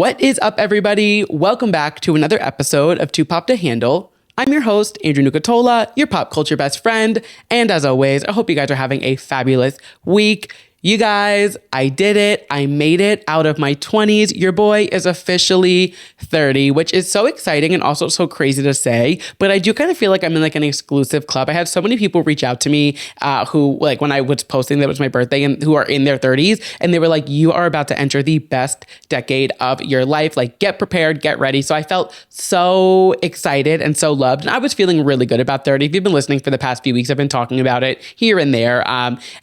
What is up, everybody? Welcome back to another episode of Too Pop to Handle. I'm your host, Andrew Nucatola, your pop culture best friend. And as always, I hope you guys are having a fabulous week. You guys, I did it. I made it out of my 20s. Your boy is officially 30, which is so exciting and also so crazy to say. But I do kind of feel like I'm in like an exclusive club. I had so many people reach out to me who, like, when I was posting that it was my birthday and who are in their 30s, and they were like, you are about to enter the best decade of your life. Like, get prepared, get ready. So I felt so excited and so loved. And I was feeling really good about 30. If you've been listening for the past few weeks, I've been talking about it here and there.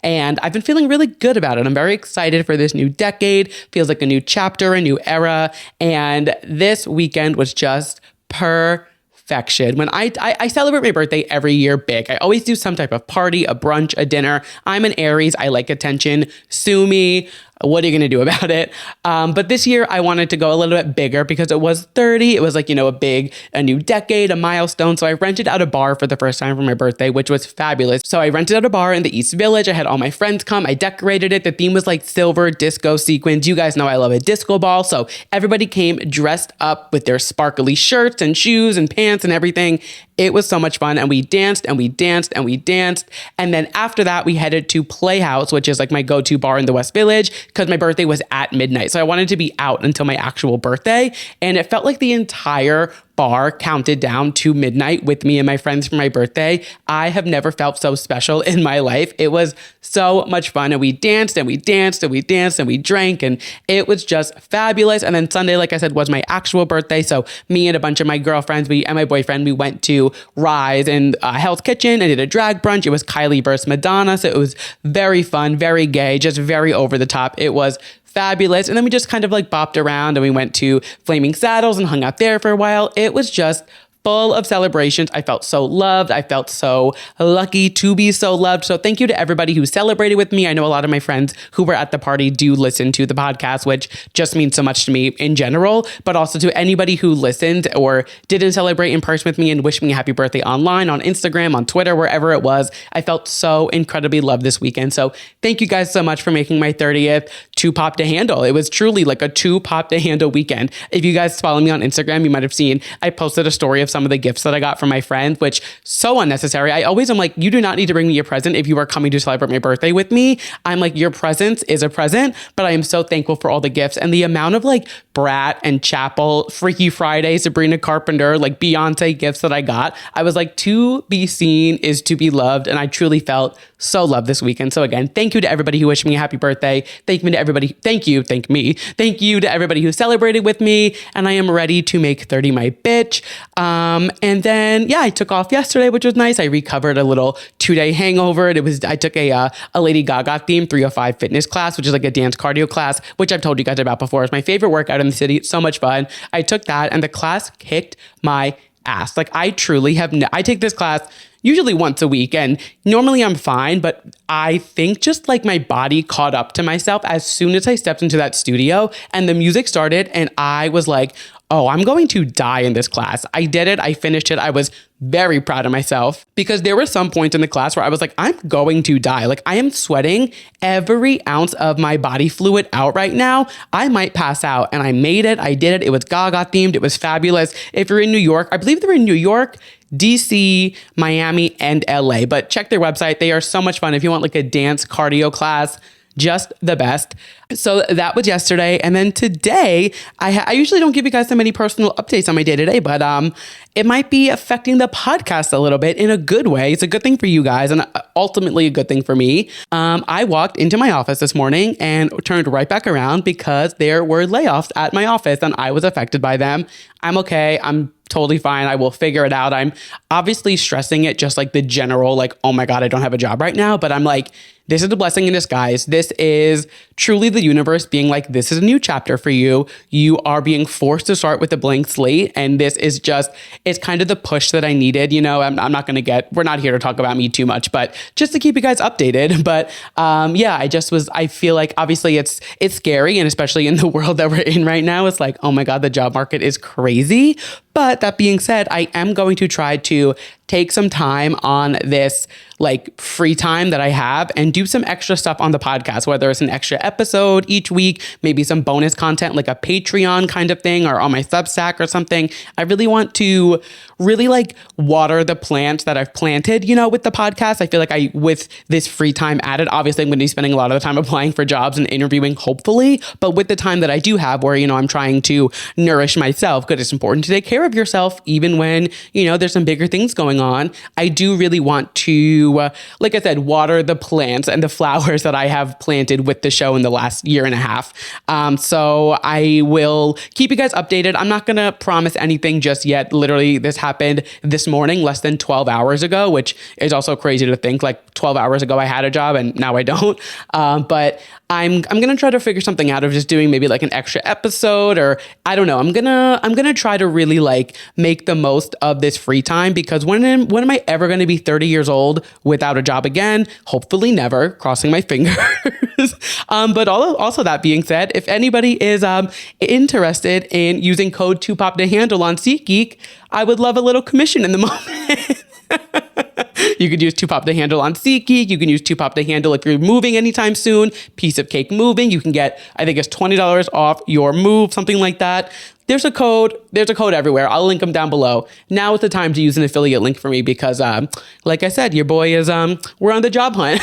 And I've been feeling really good about it. I'm very excited for this new decade. Feels like a new chapter, a new era. And this weekend was just perfection. When I celebrate my birthday every year big. I always do some type of party, a brunch, a dinner. I'm an Aries. I like attention. Sue me. What are you going to do about it? But this year I wanted to go a little bit bigger because it was 30. It was like, a new decade, a milestone. So I rented out a bar for the first time for my birthday, which was fabulous. So I rented out a bar in the East Village. I had all my friends come. I decorated it. The theme was like silver disco sequins. You guys know I love a disco ball. So everybody came dressed up with their sparkly shirts and shoes and pants and everything. It was so much fun. And we danced and we danced and we danced. And then after that, we headed to Playhouse, which is like my go-to bar in the West Village, because my birthday was at midnight. So I wanted to be out until my actual birthday. And it felt like the entire bar counted down to midnight with me and my friends for my birthday. I have never felt so special in my life. It was so much fun. And we danced and we danced and we danced and we drank. And it was just fabulous. And then Sunday, like I said, was my actual birthday. So me and a bunch of my girlfriends, and my boyfriend, we went to Rise and Hell's Kitchen and did a drag brunch. It was Kylie versus Madonna. So it was very fun, very gay, just very over the top. It was fabulous. And then we just kind of like bopped around and we went to Flaming Saddles and hung out there for a while. It was just full of celebrations. I felt so loved. I felt so lucky to be so loved. So thank you to everybody who celebrated with me. I know a lot of my friends who were at the party do listen to the podcast, which just means so much to me in general, but also to anybody who listened or didn't celebrate in person with me and wished me a happy birthday online, on Instagram, on Twitter, wherever it was. I felt so incredibly loved this weekend. So thank you guys so much for making my 30th Too Pop to Handle. It was truly like a Too Pop to Handle weekend. If you guys follow me on Instagram, you might have seen I posted a story of some of the gifts that I got from my friends, which so unnecessary. I always am like, you do not need to bring me a present if you are coming to celebrate my birthday with me. I'm like, your presence is a present, but I am so thankful for all the gifts and the amount of like Brat and Chapel, Freaky Friday, Sabrina Carpenter, like Beyonce gifts that I got. I was like, to be seen is to be loved. And I truly felt so loved this weekend. So again, thank you to everybody who wished me a happy birthday. Thank you to everybody to everybody who celebrated with me. And I am ready to make 30 my bitch. And then, I took off yesterday, which was nice. I recovered a little 2-day hangover. I took a Lady Gaga themed 305 fitness class, which is like a dance cardio class, which I've told you guys about before. It's my favorite workout in the city. It's so much fun. I took that and the class kicked my ass. Like I truly I take this class usually once a week and normally I'm fine, but I think just like my body caught up to myself as soon as I stepped into that studio and the music started and I was like, oh, I'm going to die in this class. I did it. I finished it. I was very proud of myself because there were some points in the class where I was like, I'm going to die. Like I am sweating every ounce of my body fluid out right now. I might pass out and I made it. I did it. It was Gaga themed. It was fabulous. If you're in New York, I believe they're in New York, DC, Miami, and LA, but check their website. They are so much fun. If you want like a dance cardio class, just the best. So that was yesterday. And then today, I usually don't give you guys so many personal updates on my day to day, but it might be affecting the podcast a little bit in a good way. It's a good thing for you guys and ultimately a good thing for me. I walked into my office this morning and turned right back around because there were layoffs at my office and I was affected by them. I'm okay. I'm totally fine. I will figure it out. I'm obviously stressing it just like the general, like, oh my God, I don't have a job right now. But I'm like, this is a blessing in disguise. This is truly the universe being like, this is a new chapter for you. You are being forced to start with a blank slate. And this is just, it's kind of the push that I needed. I'm not going to we're not here to talk about me too much, but just to keep you guys updated. But I feel like obviously it's scary. And especially in the world that we're in right now, it's like, oh my God, the job market is crazy. But that being said, I am going to try to take some time on this like free time that I have and do some extra stuff on the podcast, whether it's an extra episode each week, maybe some bonus content like a Patreon kind of thing or on my Substack or something. I really want to really like water the plants that I've planted, you know, with the podcast. I feel like with this free time added, obviously I'm going to be spending a lot of the time applying for jobs and interviewing, hopefully, but with the time that I do have where, you know, I'm trying to nourish myself, because it's important to take care of yourself, even when, you know, there's some bigger things going on. I do really want to, like I said, water the plants and the flowers that I have planted with the show in the last year and a half. So I will keep you guys updated. I'm not going to promise anything just yet. Literally, this happened this morning, less than 12 hours ago, which is also crazy to think. Like 12 hours ago, I had a job and now I don't. But I'm gonna try to figure something out of just doing maybe like an extra episode, or I don't know. I'm gonna try to really like make the most of this free time, because when am I ever gonna be 30 years old without a job again? Hopefully never, crossing my fingers. But also that being said, if anybody is interested in using code 2pop to handle on SeatGeek, I would love a little commission in the moment. You could use 2pop to handle on SeatGeek. You can use 2pop to handle if you're moving anytime soon. Piece of Cake Moving. You can get, I think it's $20 off your move, something like that. There's a code everywhere. I'll link them down below. Now is the time to use an affiliate link for me, because like I said, your boy is we're on the job hunt.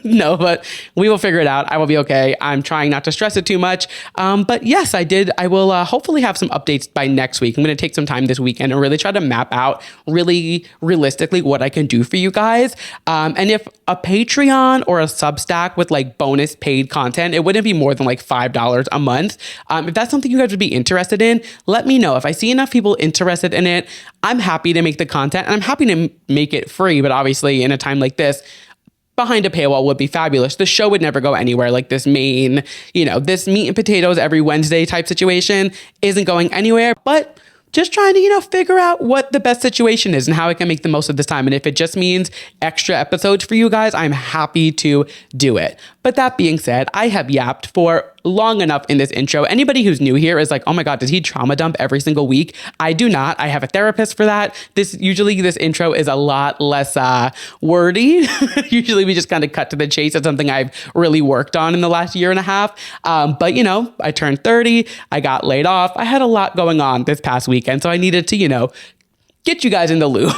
No, but we will figure it out. I will be okay. I'm trying not to stress it too much. But yes, I will hopefully have some updates by next week. I'm going to take some time this weekend and really try to map out really realistically what I can do for you guys. And if a Patreon or a Substack with like bonus paid content, it wouldn't be more than like $5 a month. If that's something you guys would be interested in, let me know. If I see enough people interested in it, I'm happy to make the content, and I'm happy to make it free. But obviously in a time like this, behind a paywall would be fabulous. The show would never go anywhere. Like this main, this meat and potatoes every Wednesday type situation isn't going anywhere, but just trying to, figure out what the best situation is and how I can make the most of this time. And if it just means extra episodes for you guys, I'm happy to do it. But that being said, I have yapped for long enough in this intro. Anybody who's new here is like, oh my God, does he trauma dump every single week? I do not. I have a therapist for that. This intro is a lot less wordy. Usually we just kind of cut to the chase. It's something I've really worked on in the last year and a half. But I turned 30. I got laid off. I had a lot going on this past weekend. So I needed to, get you guys in the loop.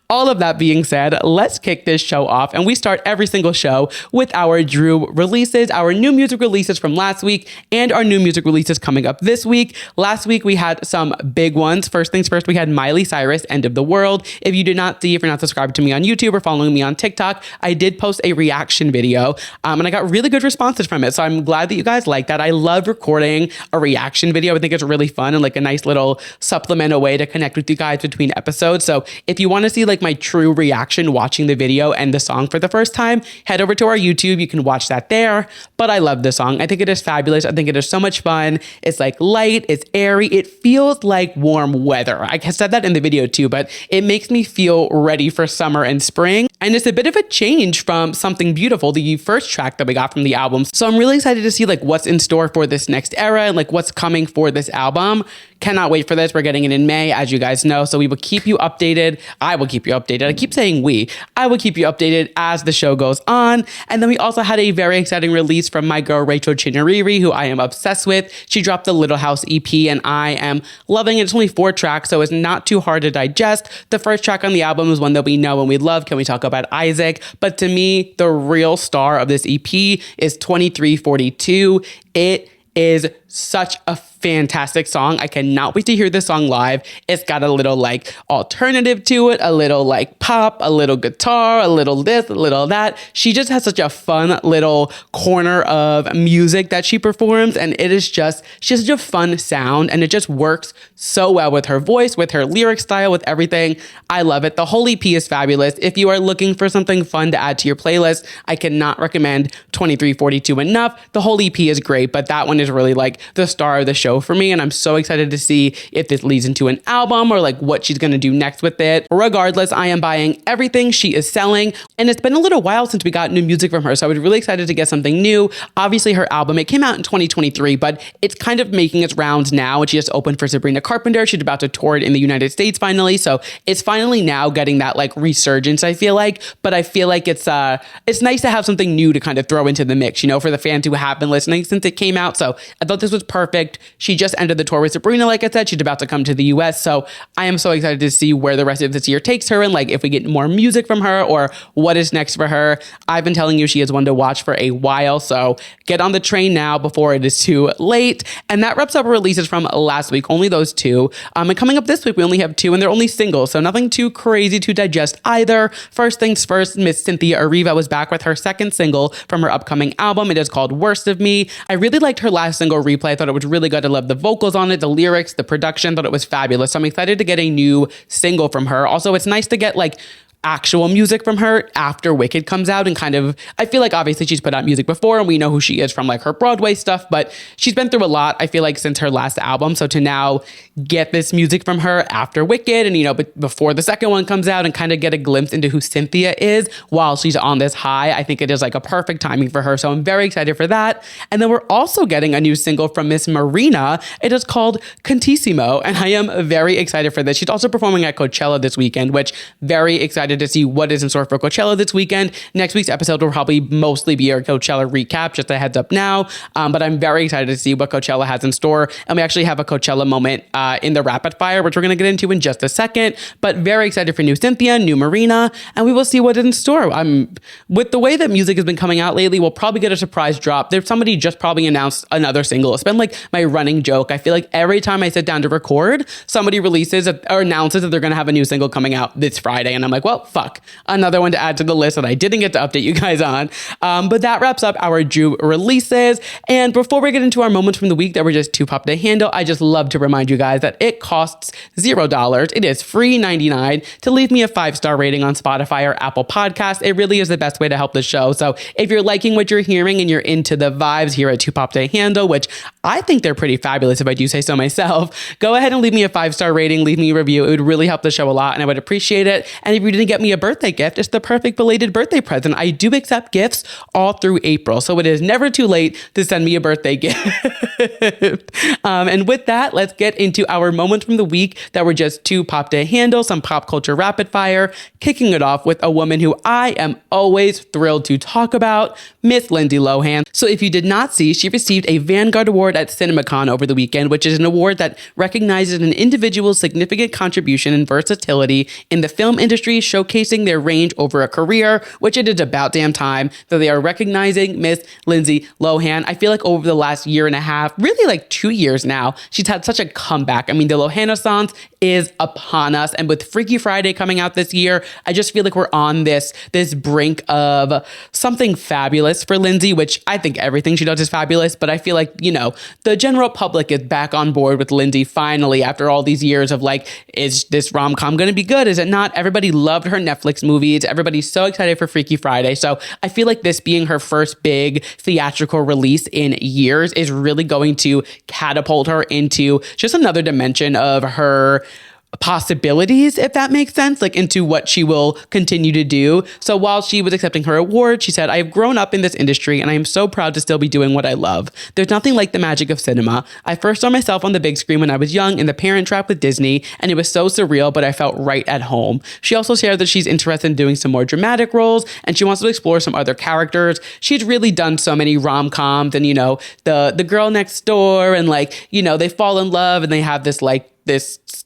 All of that being said, let's kick this show off. And we start every single show with our Drew releases, our new music releases from last week, and our new music releases coming up this week. Last week, we had some big ones. First things first, we had Miley Cyrus, End of the World. If you're not subscribed to me on YouTube or following me on TikTok, I did post a reaction video, and I got really good responses from it. So I'm glad that you guys like that. I love recording a reaction video. I think it's really fun and like a nice little supplemental way to connect with you guys between episodes. So if you want to see like my true reaction watching the video and the song for the first time, head over to our YouTube. You can watch that there. But I love this song. I think it is fabulous. I think it is so much fun. It's like light, it's airy. It feels like warm weather. I said that in the video too, but it makes me feel ready for summer and spring. And it's a bit of a change from Something Beautiful, the first track that we got from the album. So I'm really excited to see like what's in store for this next era and like what's coming for this album. Cannot wait for this. We're getting it in May, as you guys know. So we will keep you updated. I will keep you updated. I keep saying we. I will keep you updated as the show goes on. And then we also had a very exciting release from my girl, Rachel Chinariri, who I am obsessed with. She dropped the Little House EP and I am loving it. It's only 4 tracks, so it's not too hard to digest. The first track on the album is one that we know and we love. Can we talk about Isaac? But to me, the real star of this EP is 2342. It is such a fantastic song. I cannot wait to hear this song live. It's got a little like alternative to it, a little like pop, a little guitar, a little this, a little that. She just has such a fun little corner of music that she performs, and it is just, she has such a fun sound, and it just works so well with her voice, with her lyric style, with everything. I love it. The whole EP is fabulous. If you are looking for something fun to add to your playlist, I cannot recommend 2342 enough. The whole EP is great, but that one is really like the star of the show for me. And I'm so excited to see if this leads into an album or like what she's going to do next with it. Regardless, I am buying everything she is selling. And it's been a little while since we got new music from her. So I was really excited to get something new. Obviously, her album, it came out in 2023, but it's kind of making its rounds now. And she just opened for Sabrina Carpenter. She's about to tour it in the United States finally. So it's finally now getting that like resurgence, I feel like. But I feel like it's nice to have something new to kind of throw into the mix, you know, for the fans who have been listening since it came out. So I thought this was perfect. She just ended the tour with Sabrina, like I said. She's about to come to the US. So I am so excited to see where the rest of this year takes her and like if we get more music from her or what is next for her. I've been telling you she is one to watch for a while. So get on the train now before it is too late. And that wraps up our releases from last week. Only those two. And coming up this week, we only have two and they're only singles. So nothing too crazy to digest either. First things first, Miss Cynthia Erivo was back with her second single from her upcoming album. It is called Worst of Me. I really liked her last single, Replay. I thought it was really good. I loved the vocals on it, the lyrics, the production. Thought it was fabulous. So I'm excited to get a new single from her. Also, it's nice to get like actual music from her after Wicked comes out and kind of, I feel like obviously she's put out music before and we know who she is from like her Broadway stuff, but she's been through a lot, I feel like, since her last album. So to now get this music from her after Wicked and, you know, but before the second one comes out and kind of get a glimpse into who Cynthia is while she's on this high, I think it is like a perfect timing for her. So I'm very excited for that. And then we're also getting a new single from Miss Marina. It is called Contissimo. And I am very excited for this. She's also performing at Coachella this weekend, which very excited to see what is in store for Coachella this weekend. Next week's episode will probably mostly be our Coachella recap, just a heads up now. But I'm very excited to see what Coachella has in store. And we actually have a Coachella moment in the rapid fire, which we're going to get into in just a second. But very excited for new Cynthia, new Marina, and we will see what is in store. With the way that music has been coming out lately, we'll probably get a surprise drop. There's somebody just probably announced another single. It's been like my running joke. I feel like every time I sit down to record, somebody releases or announces that they're going to have a new single coming out this Friday. And I'm like, well, fuck, another one to add to the list that I didn't get to update you guys on. But that wraps up our June releases. And before we get into our moments from the week that were just too pop to handle, I just love to remind you guys that it costs $0. It is free 99 to leave me a 5-star rating on Spotify or Apple Podcasts. It really is the best way to help the show. So if you're liking what you're hearing and you're into the vibes here at Too Pop to Handle, which I think they're pretty fabulous if I do say so myself, go ahead and leave me a 5-star rating, leave me a review. It would really help the show a lot and I would appreciate it. And if you didn't get me a birthday gift, it's the perfect belated birthday present. I do accept gifts all through April, so it is never too late to send me a birthday gift. And with that, let's get into our moments from the week that were just too pop to handle, some pop culture rapid fire, kicking it off with a woman who I am always thrilled to talk about, Miss Lindsay Lohan. So if you did not see, she received a Vanguard Award at CinemaCon over the weekend, which is an award that recognizes an individual's significant contribution and versatility in the film industry, showcasing their range over a career, which it is about damn time that they are recognizing Miss Lindsay Lohan. I feel like over the last year and a half, really like 2 years now, she's had such a comeback. I mean, the Lohan-essence is upon us. And with Freaky Friday coming out this year, I just feel like we're on this brink of something fabulous for Lindsay, which I think everything she does is fabulous. But I feel like, you know, the general public is back on board with Lindsay finally after all these years of like, is this rom-com going to be good? Is it not? Everybody loved her Netflix movies. Everybody's so excited for Freaky Friday. So I feel like this being her first big theatrical release in years is really going to catapult her into just another dimension of her possibilities, if that makes sense, like into what she will continue to do. So while she was accepting her award, she said, "I have grown up in this industry and I am so proud to still be doing what I love. There's nothing like the magic of cinema. I first saw myself on the big screen when I was young in The Parent Trap with Disney, and it was so surreal, but I felt right at home." She also shared that she's interested in doing some more dramatic roles and she wants to explore some other characters. She's really done so many rom-coms and, you know, the girl next door and like, you know, they fall in love and they have this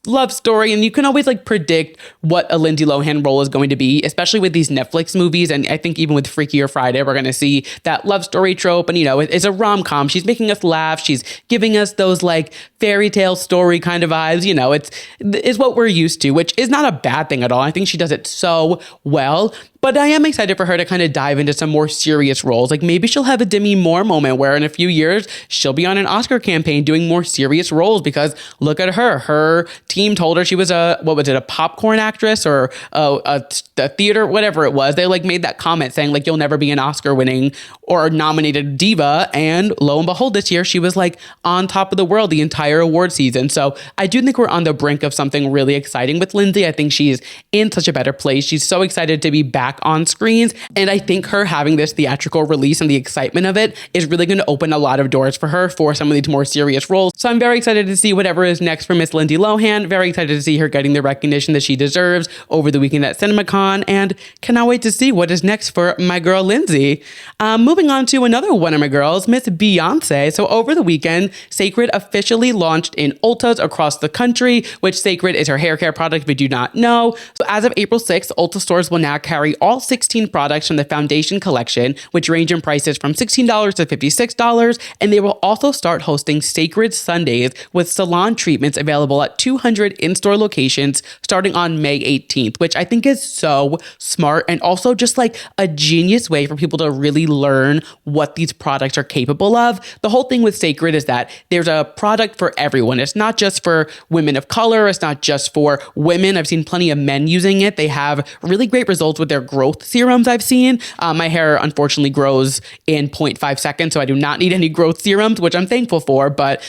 love story, and you can always like predict what a Lindsay Lohan role is going to be, especially with these Netflix movies. And I think even with Freakier Friday, we're going to see that love story trope. And, you know, it's a rom-com. She's making us laugh. She's giving us those like fairy tale story kind of vibes. You know, it's what we're used to, which is not a bad thing at all. I think she does it so well. But I am excited for her to kind of dive into some more serious roles. Like maybe she'll have a Demi Moore moment where in a few years she'll be on an Oscar campaign doing more serious roles, because look at her. Her team told her she was a popcorn actress or a theater, whatever it was. They like made that comment saying like, you'll never be an Oscar winning or nominated diva. And lo and behold, this year she was like on top of the world the entire award season. So I do think we're on the brink of something really exciting with Lindsay. I think she's in such a better place. She's so excited to be back on screens. And I think her having this theatrical release and the excitement of it is really going to open a lot of doors for her for some of these more serious roles. So I'm very excited to see whatever is next for Miss Lindsay Lohan. Very excited to see her getting the recognition that she deserves over the weekend at CinemaCon, and cannot wait to see what is next for my girl Lindsay. Moving on to another one of my girls, Miss Beyoncé. So over the weekend, Cecred officially launched in Ultas across the country, which Cecred is her hair care product if you do not know. So as of April 6th, Ulta stores will now carry all 16 products from the foundation collection, which range in prices from $16 to $56, and they will also start hosting Cecred Sundays with salon treatments available at 200 in-store locations starting on May 18th, which I think is so smart and also just like a genius way for people to really learn what these products are capable of. The whole thing with Cecred is that there's a product for everyone. It's not just for women of color. It's not just for women. I've seen plenty of men using it. They have really great results with their growth serums I've seen. My hair unfortunately grows in 0.5 seconds, so I do not need any growth serums, which I'm thankful for, but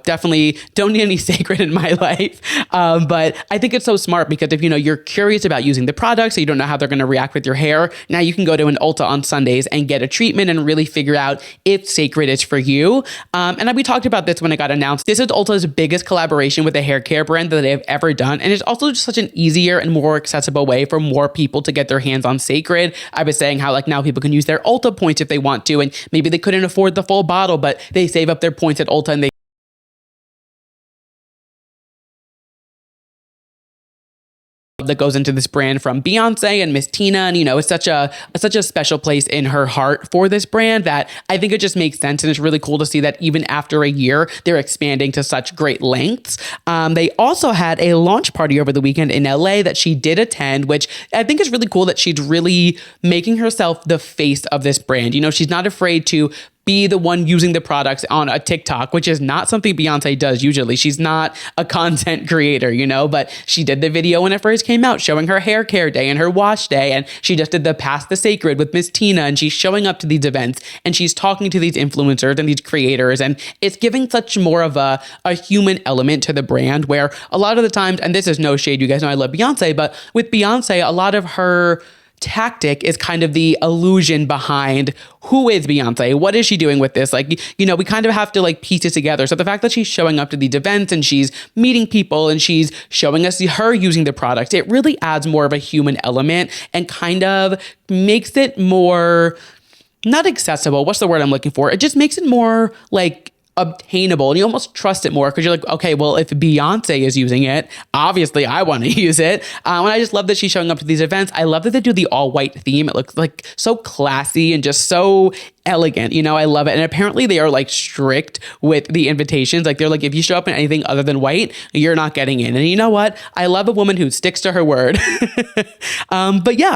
definitely don't need any Cecred in my life. But I think it's so smart because if you're curious about using the products, so you don't know how they're going to react with your hair, now you can go to an Ulta on Sundays and get a treatment and really figure out if Cecred is for you. And we talked about this when it got announced. This is Ulta's biggest collaboration with a hair care brand that they have ever done. And it's also just such an easier and more accessible way for more people to get their hands on Cecred. I was saying how like now people can use their Ulta points if they want to, and maybe they couldn't afford the full bottle, but they save up their points at Ulta and they that goes into this brand from Beyoncé and Miss Tina. And, it's such a special place in her heart for this brand that I think it just makes sense. And it's really cool to see that even after a year, they're expanding to such great lengths. They also had a launch party over the weekend in LA that she did attend, which I think is really cool that she's really making herself the face of this brand. She's not afraid to be the one using the products on a TikTok, which is not something Beyoncé does usually. She's not a content creator, but she did the video when it first came out showing her hair care day and her wash day. And she just did the Pass the Cecred with Miss Tina, and she's showing up to these events and she's talking to these influencers and these creators. And it's giving such more of a human element to the brand where a lot of the times, and this is no shade, you guys know I love Beyoncé, but with Beyoncé, a lot of her tactic is kind of the illusion behind who is Beyoncé? What is she doing with this? Like, we kind of have to like piece it together. So the fact that she's showing up to these events and she's meeting people and she's showing us her using the products, it really adds more of a human element and kind of makes it more, not accessible. What's the word I'm looking for? It just makes it more like obtainable, and you almost trust it more because you're like, okay, well, if Beyoncé is using it, obviously I want to use it. And I just love that she's showing up to these events. I love that they do the all white theme. It looks like so classy and just so elegant. I love it. And apparently they are like strict with the invitations. Like they're like, if you show up in anything other than white, you're not getting in. And you know what? I love a woman who sticks to her word. But yeah,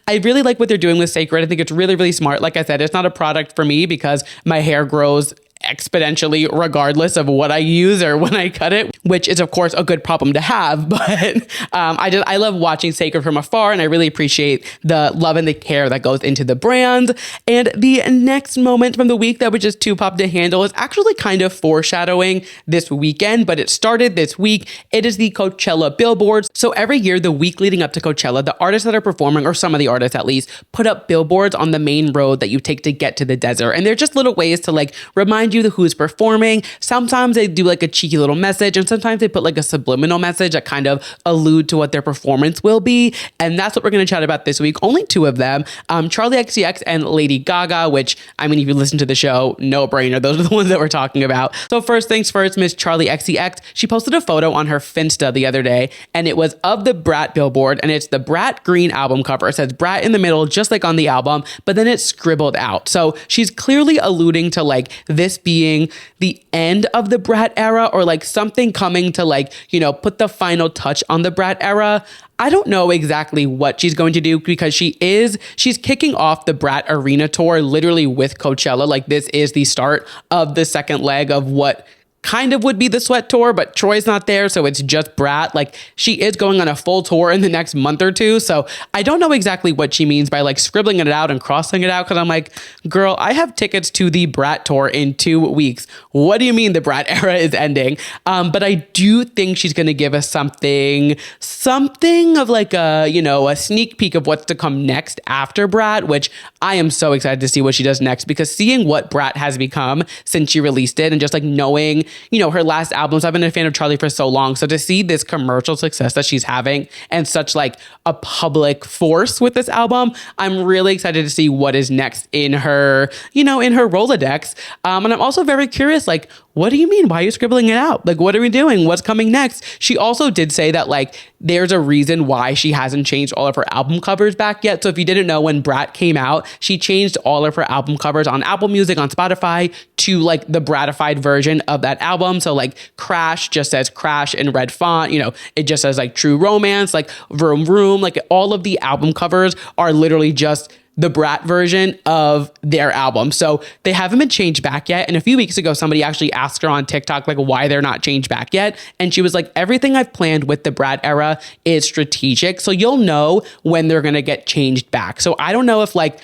I really like what they're doing with Cecred. I think it's really, really smart. Like I said, it's not a product for me because my hair grows exponentially regardless of what I use or when I cut it, which is of course a good problem to have. But I love watching Cecred from afar, and I really appreciate the love and the care that goes into the brand. And the next moment from the week that was just too pop to handle is actually kind of foreshadowing this weekend, but it started this week. It is the Coachella billboards. So every year, the week leading up to Coachella, the artists that are performing, or some of the artists at least, put up billboards on the main road that you take to get to the desert. And they're just little ways to like remind you who's performing. Sometimes they do like a cheeky little message, and sometimes they put like a subliminal message that kind of allude to what their performance will be. And that's what we're going to chat about this week. Only two of them, Charli XCX and Lady Gaga, which, I mean, if you listen to the show, no brainer. Those are the ones that we're talking about. So first things first, Miss Charli XCX, she posted a photo on her Finsta the other day, and it was of the Brat billboard, and it's the Brat green album cover. It says Brat in the middle, just like on the album, but then it's scribbled out. So she's clearly alluding to like this being the end of the Brat era, or like something coming to like, put the final touch on the brat era. I don't know exactly what she's going to do because she's kicking off the Brat Arena tour literally with Coachella. Like this is the start of the second leg of what kind of would be the Sweat tour, but Troy's not there, so it's just Brat. Like she is going on a full tour in the next month or two, so I don't know exactly what she means by like scribbling it out and crossing it out, because I'm like, girl, I have tickets to the Brat tour in 2 weeks. What do you mean the Brat era is ending? But I do think she's going to give us something of like a sneak peek of what's to come next after Brat, which I am so excited to see what she does next, because seeing what Brat has become since she released it and just like knowing her last albums. I've been a fan of Charli for so long. So to see this commercial success that she's having and such like a public force with this album, I'm really excited to see what is next in her, in her Rolodex. And I'm also very curious, like, what do you mean? Why are you scribbling it out? Like, what are we doing? What's coming next? She also did say that like there's a reason why she hasn't changed all of her album covers back yet. So if you didn't know, when Brat came out, she changed all of her album covers on Apple Music, on Spotify, to like the Bratified version of that album. So like Crash just says Crash in red font, it just says like True Romance, like Vroom Vroom, like all of the album covers are literally just the Brat version of their album. So they haven't been changed back yet. And a few weeks ago, somebody actually asked her on TikTok, like, why they're not changed back yet. And she was like, everything I've planned with the Brat era is strategic. So you'll know when they're going to get changed back. So I don't know if like,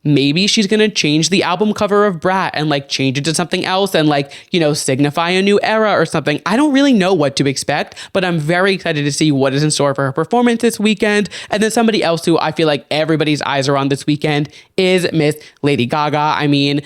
maybe she's going to change the album cover of Brat and like change it to something else and like, signify a new era or something. I don't really know what to expect, but I'm very excited to see what is in store for her performance this weekend. And then somebody else who I feel like everybody's eyes are on this weekend is Miss Lady Gaga. I mean,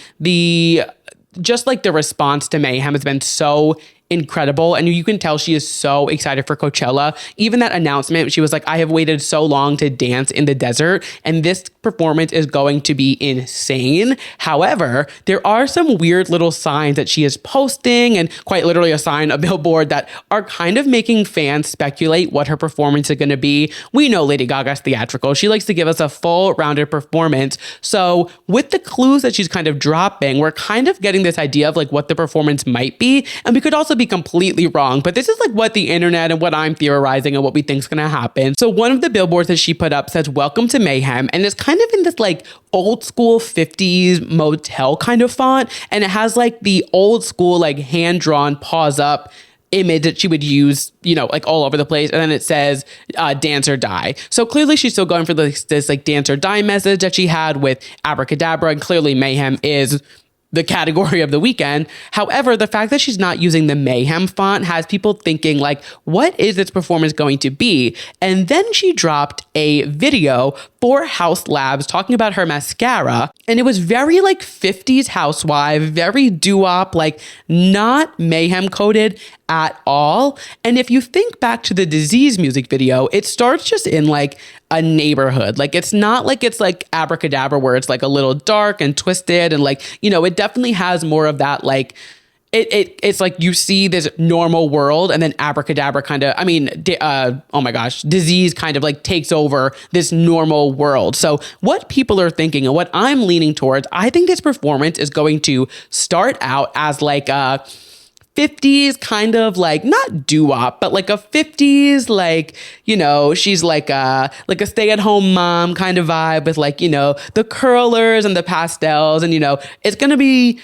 just like the response to Mayhem has been so incredible. And you can tell she is so excited for Coachella. Even that announcement, she was like, I have waited so long to dance in the desert, and this performance is going to be insane. However, there are some weird little signs that she is posting, and quite literally a sign, a billboard, that are kind of making fans speculate what her performance is going to be. We know Lady Gaga's theatrical. She likes to give us a full rounded performance. So with the clues that she's kind of dropping, we're kind of getting this idea of like what the performance might be. And we could also be completely wrong, but this is like what the internet and what I'm theorizing and what we think is going to happen. So one of the billboards that she put up says, "Welcome to Mayhem," and it's kind of in this like old school 50s motel kind of font, and it has like the old school like hand-drawn paws up image that she would use, like all over the place. And then it says dance or die. So clearly she's still going for this like dance or die message that she had with Abracadabra, and clearly Mayhem is the category of the weekend. However, the fact that she's not using the Mayhem font has people thinking like, what is this performance going to be? And then she dropped a video for House Labs talking about her mascara. And it was very like 50s housewife, very doo-wop, like not Mayhem coded at all. And if you think back to the Disease music video, it starts just in like a neighborhood. Like it's not like it's like Abracadabra where it's like a little dark and twisted, and like, it definitely has more of that like it's like you see this normal world, and then Abracadabra kind of, oh my gosh, Disease kind of like takes over this normal world. So what people are thinking and what I'm leaning towards, I think this performance is going to start out as like a 50s kind of like, not doo-wop, but like a 50s, like, she's like a stay-at-home mom kind of vibe with like, the curlers and the pastels, and, it's going to be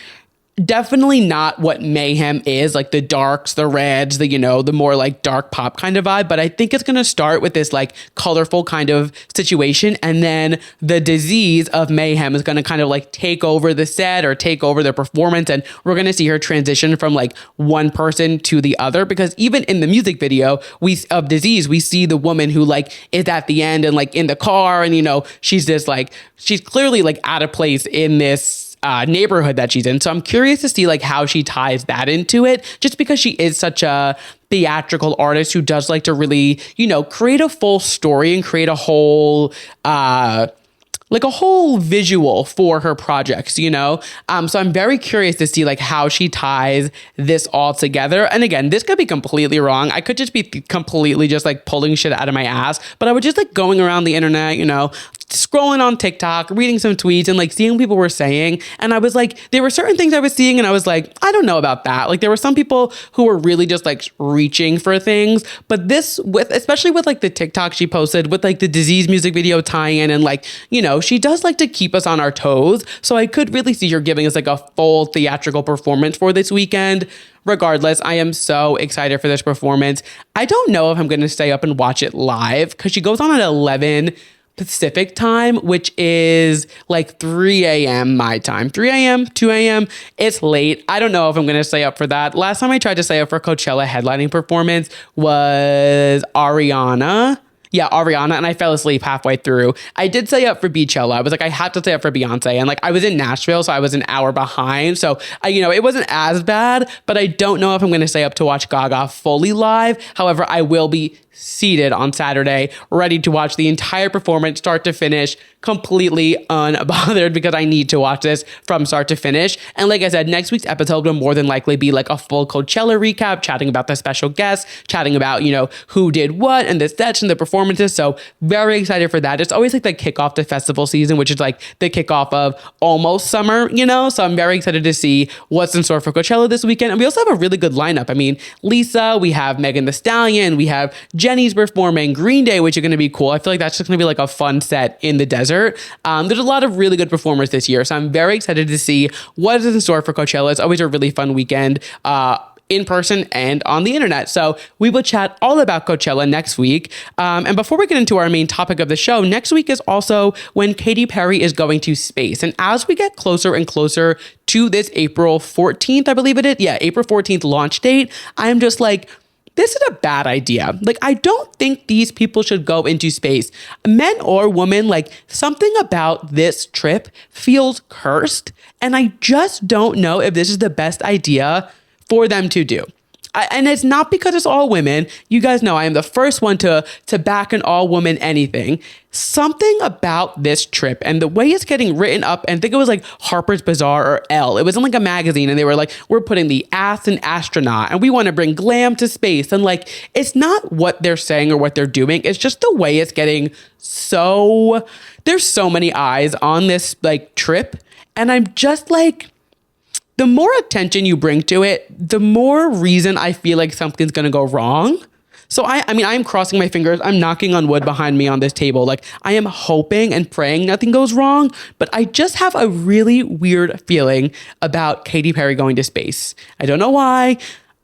definitely not what Mayhem is, like the darks, the reds, the more like dark pop kind of vibe. But I think it's going to start with this like colorful kind of situation. And then the Disease of Mayhem is going to kind of like take over the set or take over the performance. And we're going to see her transition from like one person to the other, because even in the music video of Disease, we see the woman who like is at the end and like in the car, and, she's just like, she's clearly like out of place in this neighborhood that she's in. So I'm curious to see like how she ties that into it, just because she is such a theatrical artist who does like to really, create a full story and create a whole like a whole visual for her projects, so I'm very curious to see like how she ties this all together. And again, this could be completely wrong. I could just be completely just like pulling shit out of my ass, but I was just like going around the internet, scrolling on TikTok, reading some tweets and like seeing what people were saying. And I was like, there were certain things I was seeing and I was like, I don't know about that. Like there were some people who were really just like reaching for things. But this especially with like the TikTok she posted with like the disease music video tie-in and like, you know, she does like to keep us on our toes. So I could really see her giving us like a full theatrical performance for this weekend. Regardless, I am so excited for this performance. I don't know if I'm going to stay up and watch it live because she goes on at 11 Pacific time, which is like 3 a.m. my time. 3 a.m., 2 a.m. It's late. I don't know if I'm going to stay up for that. Last time I tried to stay up for Coachella headlining performance was Ariana. Yeah, Ariana, and I fell asleep halfway through. I did stay up for Coachella. I was like, I had to stay up for Beyonce. And like, I was in Nashville, so I was an hour behind. So, it wasn't as bad, but I don't know if I'm going to stay up to watch Gaga fully live. However, I will be seated on Saturday, ready to watch the entire performance, start to finish, completely unbothered because I need to watch this from start to finish. And like I said, next week's episode will more than likely be like a full Coachella recap, chatting about the special guests, chatting about, who did what and the sets and the performances. So very excited for that. It's always like the kickoff to festival season, which is like the kickoff of almost summer, So I'm very excited to see what's in store for Coachella this weekend. And we also have a really good lineup. I mean, Lisa, we have Megan Thee Stallion, we have Jenny's performing, Green Day, which is going to be cool. I feel like that's just going to be like a fun set in the desert. There's a lot of really good performers this year. So I'm very excited to see what is in store for Coachella. It's always a really fun weekend. In person and on the internet. So we will chat all about Coachella next week. And before we get into our main topic of the show, next week is also when Katy Perry is going to space. And as we get closer and closer to this April 14th, I believe it is. Yeah, April 14th launch date. I'm just like, this is a bad idea. Like, I don't think these people should go into space. Men or women, like something about this trip feels cursed. And I just don't know if this is the best idea for them to do. And it's not because it's all women. You guys know I am the first one to back an all woman anything. Something about this trip and the way it's getting written up, and I think it was like Harper's Bazaar or Elle. It was in like a magazine and they were like, we're putting the ass in astronaut and we want to bring glam to space. And like, it's not what they're saying or what they're doing. It's just the way it's getting there's so many eyes on this like trip. And I'm just like, the more attention you bring to it, the more reason I feel like something's going to go wrong. So I'm crossing my fingers. I'm knocking on wood behind me on this table. Like I am hoping and praying nothing goes wrong, but I just have a really weird feeling about Katy Perry going to space. I don't know why.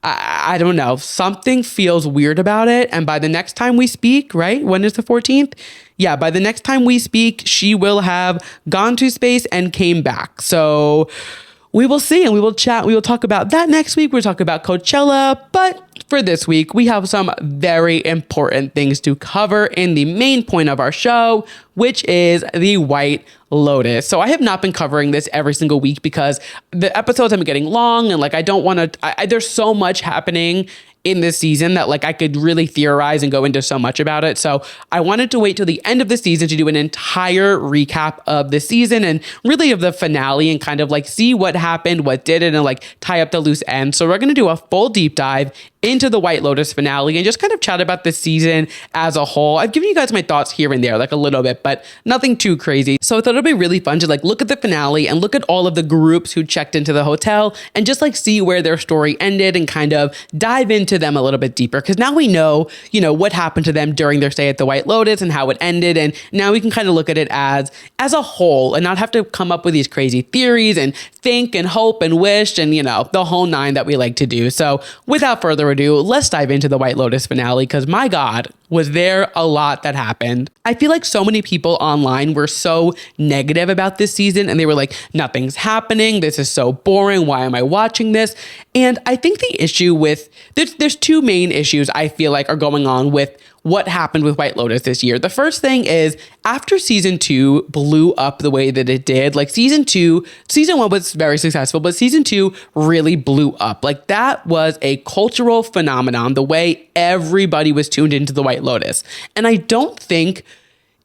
I don't know. Something feels weird about it. And by the next time we speak, right? When is the 14th? Yeah, by the next time we speak, she will have gone to space and came back. So we will see and we will chat. We will talk about that next week. We'll talk about Coachella. But for this week, we have some very important things to cover in the main point of our show, which is the White Lotus. So I have not been covering this every single week because the episodes have been getting long and like I don't want to, there's so much happening in this season that like I could really theorize and go into so much about it. So I wanted to wait till the end of the season to do an entire recap of the season and really of the finale and kind of like see what happened, what didn't, and like tie up the loose ends. So we're going to do a full deep dive into the White Lotus finale and just kind of chat about the season as a whole. I've given you guys my thoughts here and there, like a little bit, but nothing too crazy. So I thought it'd be really fun to like look at the finale and look at all of the groups who checked into the hotel and just like see where their story ended and kind of dive into them a little bit deeper. Because now we know, what happened to them during their stay at the White Lotus and how it ended. And now we can kind of look at it as a whole and not have to come up with these crazy theories and think and hope and wish and, the whole nine that we like to do. So without further ado, let's dive into the White Lotus finale because my God, was there a lot that happened. I feel like so many people online were so negative about this season and they were like, nothing's happening. This is so boring. Why am I watching this? And I think the issue with, there's two main issues I feel like are going on with what happened with White Lotus this year. The first thing is after season 2 blew up the way that it did, like season 1 was very successful, but season 2 really blew up. Like that was a cultural phenomenon, the way everybody was tuned into the White Lotus. And I don't think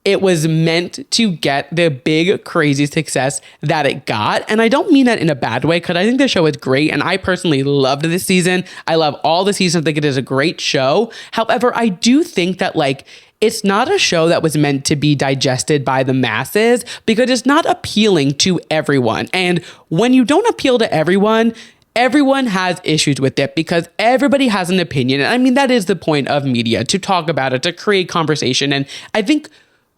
it was meant to get the big, crazy success that it got. And I don't mean that in a bad way, because I think the show is great. And I personally loved this season. I love all the seasons. I think it is a great show. However, I do think that like it's not a show that was meant to be digested by the masses because it's not appealing to everyone. And when you don't appeal to everyone has issues with it because everybody has an opinion. And I mean, that is the point of media, to talk about it, to create conversation. And I think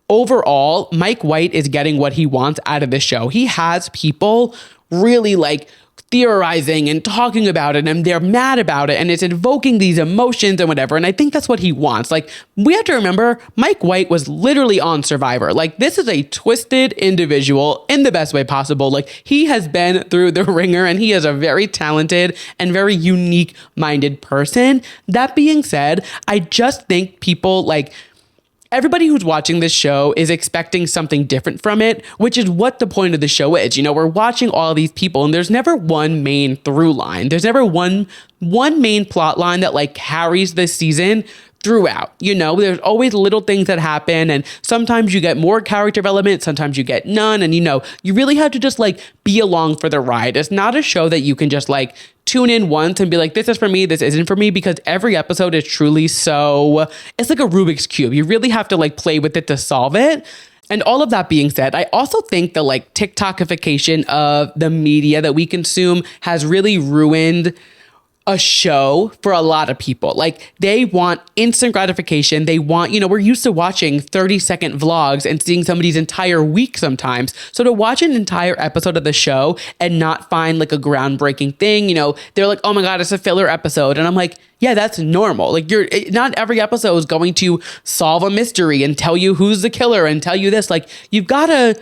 overall, Mike White is getting what he wants out of this show. He has people really like theorizing and talking about it, and they're mad about it, and it's invoking these emotions and whatever. And I think that's what he wants. Like, we have to remember, Mike White was literally on Survivor. Like, this is a twisted individual in the best way possible. Like, he has been through the ringer, and he is a very talented and very unique minded person. That being said, I just think people like, everybody who's watching this show is expecting something different from it, which is what the point of the show is. You know, we're watching all these people and there's never one main through line. There's never one main plot line that like carries the season throughout. You know, there's always little things that happen, and sometimes you get more character development, sometimes you get none. And, you know, you really have to just like be along for the ride. It's not a show that you can just like tune in once and be like, this is for me, this isn't for me, because every episode is truly so, it's like a Rubik's Cube. You really have to like play with it to solve it. And all of that being said, I also think the like TikTokification of the media that we consume has really ruined a show for a lot of people. Like, they want instant gratification. They want, you know, we're used to watching 30-second vlogs and seeing somebody's entire week sometimes. So to watch an entire episode of the show and not find like a groundbreaking thing, you know, they're like, oh my God, it's a filler episode. And I'm like, yeah, that's normal. Like, not every episode is going to solve a mystery and tell you who's the killer and tell you this. Like, you gotta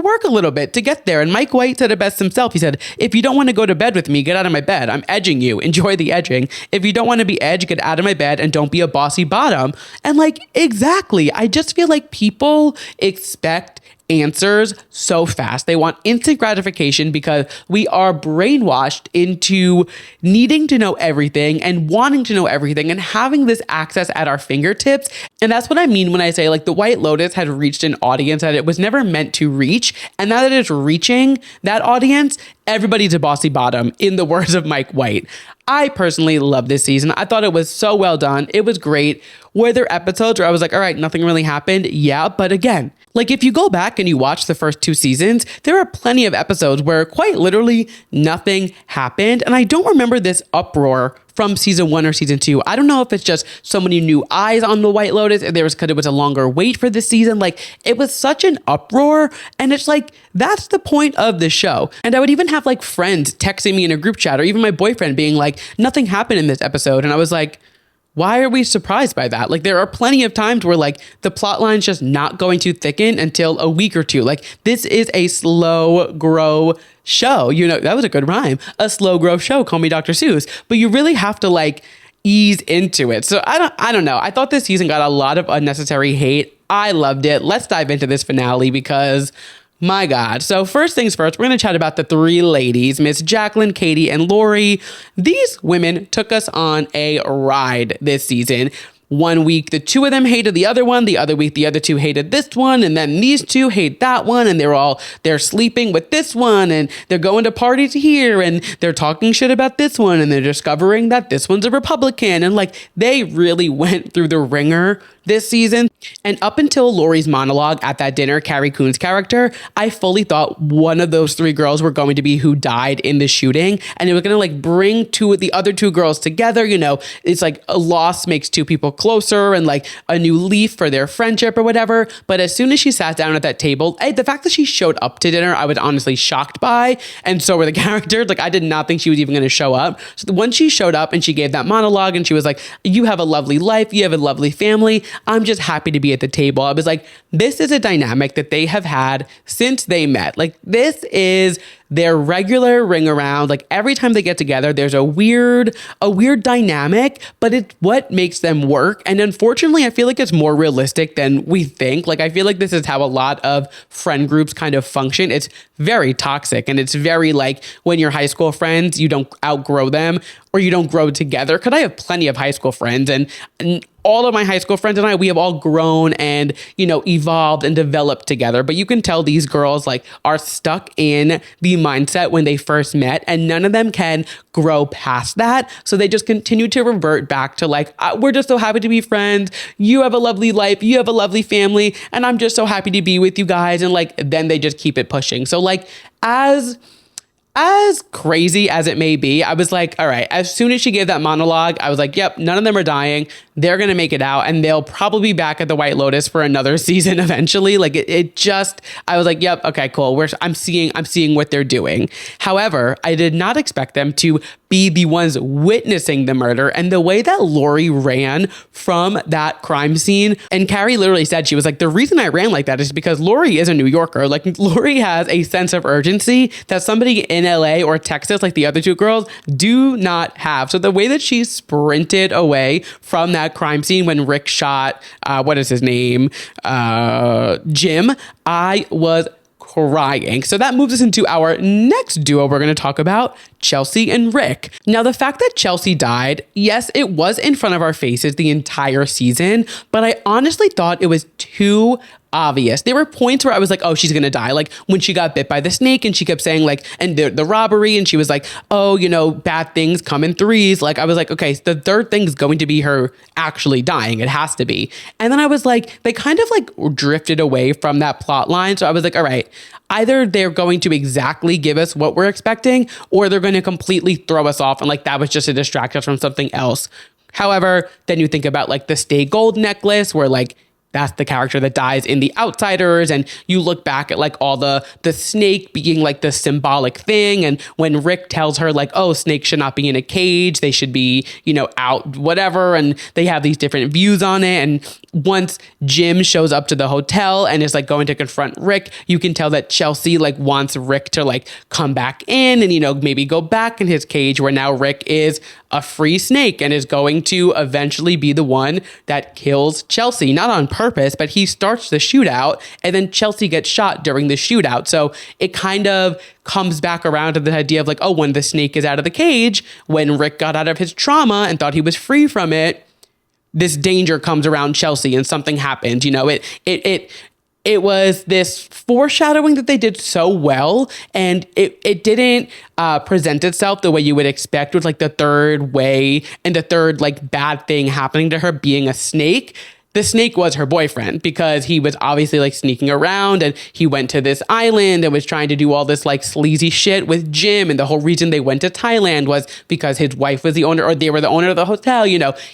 work a little bit to get there. And Mike White said it best himself. He said, if you don't want to go to bed with me, get out of my bed. I'm edging you. Enjoy the edging. If you don't want to be edged, get out of my bed and don't be a bossy bottom. And like, exactly. I just feel like people expect answers so fast. They want instant gratification because we are brainwashed into needing to know everything and wanting to know everything and having this access at our fingertips. And that's what I mean when I say like the White Lotus had reached an audience that it was never meant to reach. And now that it's reaching that audience, everybody's a bossy bottom, in the words of Mike White. I personally love this season. I thought it was so well done. It was great. Were there episodes where I was like, all right, nothing really happened? Yeah, but again, like if you go back and you watch the first 2 seasons, there are plenty of episodes where quite literally nothing happened. And I don't remember this uproar from season 1 or season 2. I don't know if it's just so many new eyes on the White Lotus, and there was because it was a longer wait for this season. Like, it was such an uproar, and it's like, that's the point of the show. And I would even have like friends texting me in a group chat, or even my boyfriend being like, nothing happened in this episode. And I was like, why are we surprised by that? Like, there are plenty of times where like the plot line's just not going to thicken until a week or two. Like, this is a slow grow show. You know, that was a good rhyme. A slow grow show. Call me Dr. Seuss. But you really have to like ease into it. So I don't know. I thought this season got a lot of unnecessary hate. I loved it. Let's dive into this finale because my God. So first things first, we're going to chat about the 3 ladies, Miss Jacqueline, Katie, and Lori. These women took us on a ride this season. One week, the 2 of them hated the other one. The other week, the other 2 hated this one. And then these 2 hate that one. And they're sleeping with this one. And they're going to parties here. And they're talking shit about this one. And they're discovering that this one's a Republican. And like, they really went through the ringer this season. And up until Lori's monologue at that dinner, Carrie Coon's character, I fully thought one of those 3 girls were going to be who died in the shooting. And it was going to like bring the other 2 girls together. You know, it's like a loss makes 2 people closer and like a new leaf for their friendship or whatever. But as soon as she sat down at that table, the fact that she showed up to dinner, I was honestly shocked by. And so were the characters. Like, I did not think she was even going to show up. So once she showed up and she gave that monologue and she was like, you have a lovely life, you have a lovely family, I'm just happy to be at the table. I was like, this is a dynamic that they have had since they met. Like, this is their regular ring around. Like, every time they get together, there's a weird dynamic, but it's what makes them work. And unfortunately, I feel like it's more realistic than we think. Like, I feel like this is how a lot of friend groups kind of function. It's very toxic, and it's very like when you're high school friends, you don't outgrow them or you don't grow together. Because I have plenty of high school friends, and all of my high school friends and I, we have all grown and, evolved and developed together. But you can tell these girls like are stuck in the mindset when they first met, and none of them can grow past that. So they just continue to revert back to like, we're just so happy to be friends. You have a lovely life. You have a lovely family. And I'm just so happy to be with you guys. And like, then they just keep it pushing. So like, as crazy as it may be, I was like, all right, as soon as she gave that monologue, I was like, yep, none of them are dying. They're going to make it out and they'll probably be back at the White Lotus for another season eventually. Like I was like, yep, okay, cool. I'm seeing what they're doing. However, I did not expect them to be the ones witnessing the murder, and the way that Lori ran from that crime scene. And Carrie literally said, she was like, the reason I ran like that is because Lori is a New Yorker. Like Lori has a sense of urgency that somebody in LA or Texas, like the other two girls, do not have. So the way that she sprinted away from that crime scene when Rick shot, what is his name? Jim, I was crying. So that moves us into our next duo we're going to talk about, Chelsea and Rick. Now, the fact that Chelsea died, yes, it was in front of our faces the entire season, but I honestly thought it was too obvious. There were points where I was like, oh, she's gonna die. Like when she got bit by the snake and she kept saying like, and the robbery, and she was like, oh, bad things come in threes. Like I was like, okay, the third thing is going to be her actually dying. It has to be. And then I was like, they kind of like drifted away from that plot line. So I was like, all right, either they're going to exactly give us what we're expecting, or they're going to completely throw us off. And like, that was just a distraction from something else. However, then you think about like the Stay Gold necklace, where like, that's the character that dies in The Outsiders. And you look back at like all the snake being like the symbolic thing. And when Rick tells her like, oh, snakes should not be in a cage. They should be, out, whatever. And they have these different views on it. And once Jim shows up to the hotel and is like going to confront Rick, you can tell that Chelsea like wants Rick to like come back in and, maybe go back in his cage, where now Rick is a free snake and is going to eventually be the one that kills Chelsea, not on purpose, but he starts the shootout and then Chelsea gets shot during the shootout. So it kind of comes back around to the idea of like, oh, when the snake is out of the cage, when Rick got out of his trauma and thought he was free from it, this danger comes around Chelsea and something happens. It was this foreshadowing that they did so well, and it didn't present itself the way you would expect, with like the third way and the third like bad thing happening to her being a snake. The snake was her boyfriend, because he was obviously like sneaking around and he went to this island and was trying to do all this like sleazy shit with Jim. And the whole reason they went to Thailand was because his wife was the owner, or they were the owner of the hotel.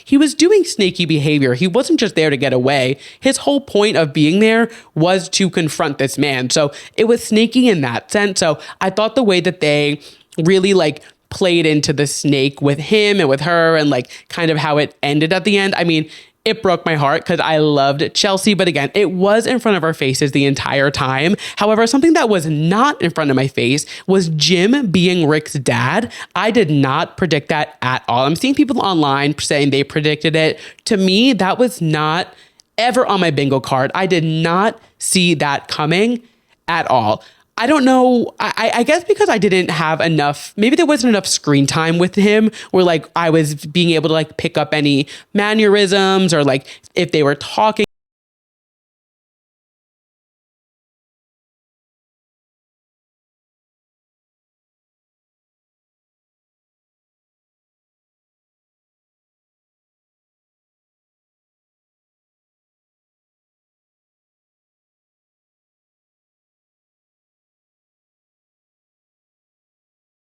He was doing snaky behavior. He wasn't just there to get away. His whole point of being there was to confront this man. So it was snaky in that sense. So I thought the way that they really like played into the snake with him and with her, and like kind of how it ended at the end, I mean, it broke my heart because I loved Chelsea. But again, it was in front of our faces the entire time. However, something that was not in front of my face was Jim being Rick's dad. I did not predict that at all. I'm seeing people online saying they predicted it. To me, that was not ever on my bingo card. I did not see that coming at all. I don't know. I guess because I didn't have enough, maybe there wasn't enough screen time with him where like I was being able to like pick up any mannerisms, or like if they were talking.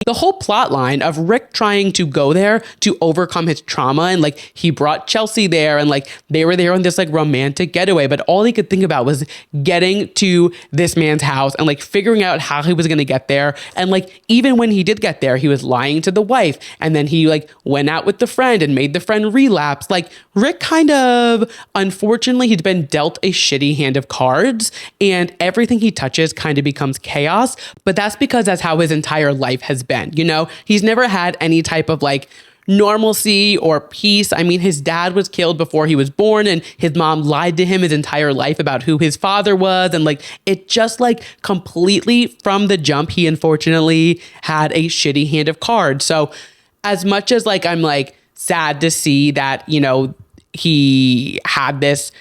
The whole plot line of Rick trying to go there to overcome his trauma, and like he brought Chelsea there, and like they were there on this like romantic getaway, but all he could think about was getting to this man's house and like figuring out how he was going to get there. And like even when he did get there, he was lying to the wife, and then he like went out with the friend and made the friend relapse. Like Rick kind of, unfortunately, he's been dealt a shitty hand of cards, and everything he touches kind of becomes chaos. But that's because that's how his entire life has been. He's never had any type of like normalcy or peace. I mean, his dad was killed before he was born, and his mom lied to him his entire life about who his father was. And like, it just like completely from the jump, he unfortunately had a shitty hand of cards. So as much as like, I'm like sad to see that, he had this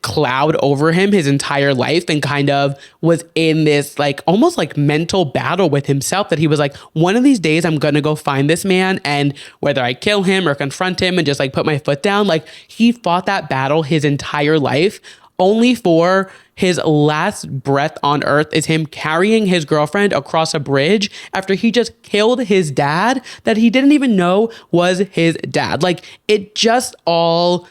cloud over him his entire life and kind of was in this like almost like mental battle with himself that he was like, one of these days I'm gonna go find this man, and whether I kill him or confront him and just like put my foot down, like he fought that battle his entire life, only for his last breath on earth is him carrying his girlfriend across a bridge after he just killed his dad that he didn't even know was his dad. Like, it just all,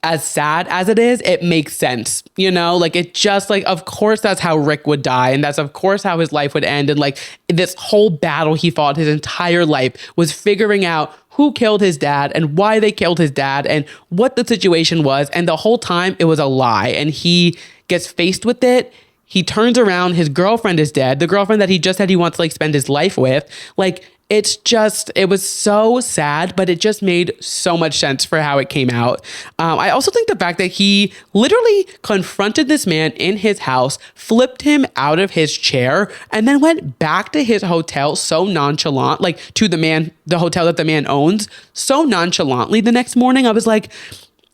as sad as it is, it makes sense, you know? Like, it just like, of course that's how Rick would die, and that's of course how his life would end. And like, this whole battle he fought his entire life was figuring out who killed his dad and why they killed his dad and what the situation was. And the whole time it was a lie. And he gets faced with it. He turns around. His girlfriend is dead. The girlfriend that he just said he wants to like spend his life with. Like, it was so sad, but it just made so much sense for how it came out. I also think the fact that he literally confronted this man in his house, flipped him out of his chair, and then went back to his hotel so nonchalant, like to the hotel that the man owns, so nonchalantly the next morning. I was like,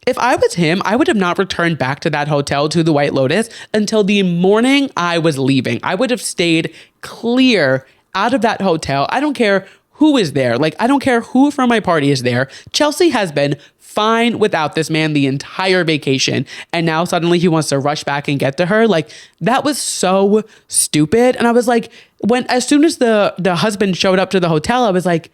if I was him, I would have not returned back to that hotel, to the White Lotus, until the morning I was leaving. I would have stayed clear out of that hotel. I don't care who is there. Like, I don't care who from my party is there. Chelsea has been fine without this man the entire vacation. And now suddenly he wants to rush back and get to her. Like, that was so stupid. And I was like, as soon as the husband showed up to the hotel, I was like,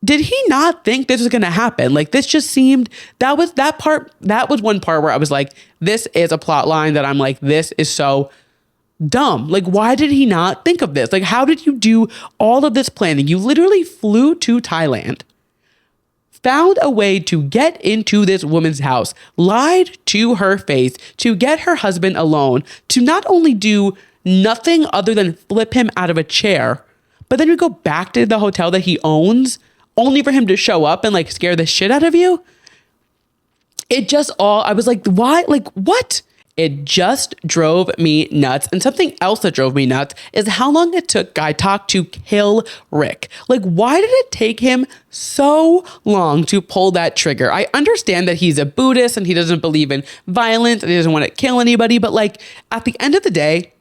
did he not think this was going to happen? Like, this just seemed, that was one part where I was like, this is a plot line that I'm like, this is so dumb. Like, why did he not think of this? Like, how did you do all of this planning? You literally flew to Thailand, found a way to get into this woman's house, lied to her face to get her husband alone, to not only do nothing other than flip him out of a chair, but then you go back to the hotel that he owns only for him to show up and like scare the shit out of you. I was like, why? Like, what? It just drove me nuts. And something else that drove me nuts is how long it took Guy Talk to kill Rick. Like, why did it take him so long to pull that trigger? I understand that he's a Buddhist and he doesn't believe in violence and he doesn't want to kill anybody. But like, at the end of the day,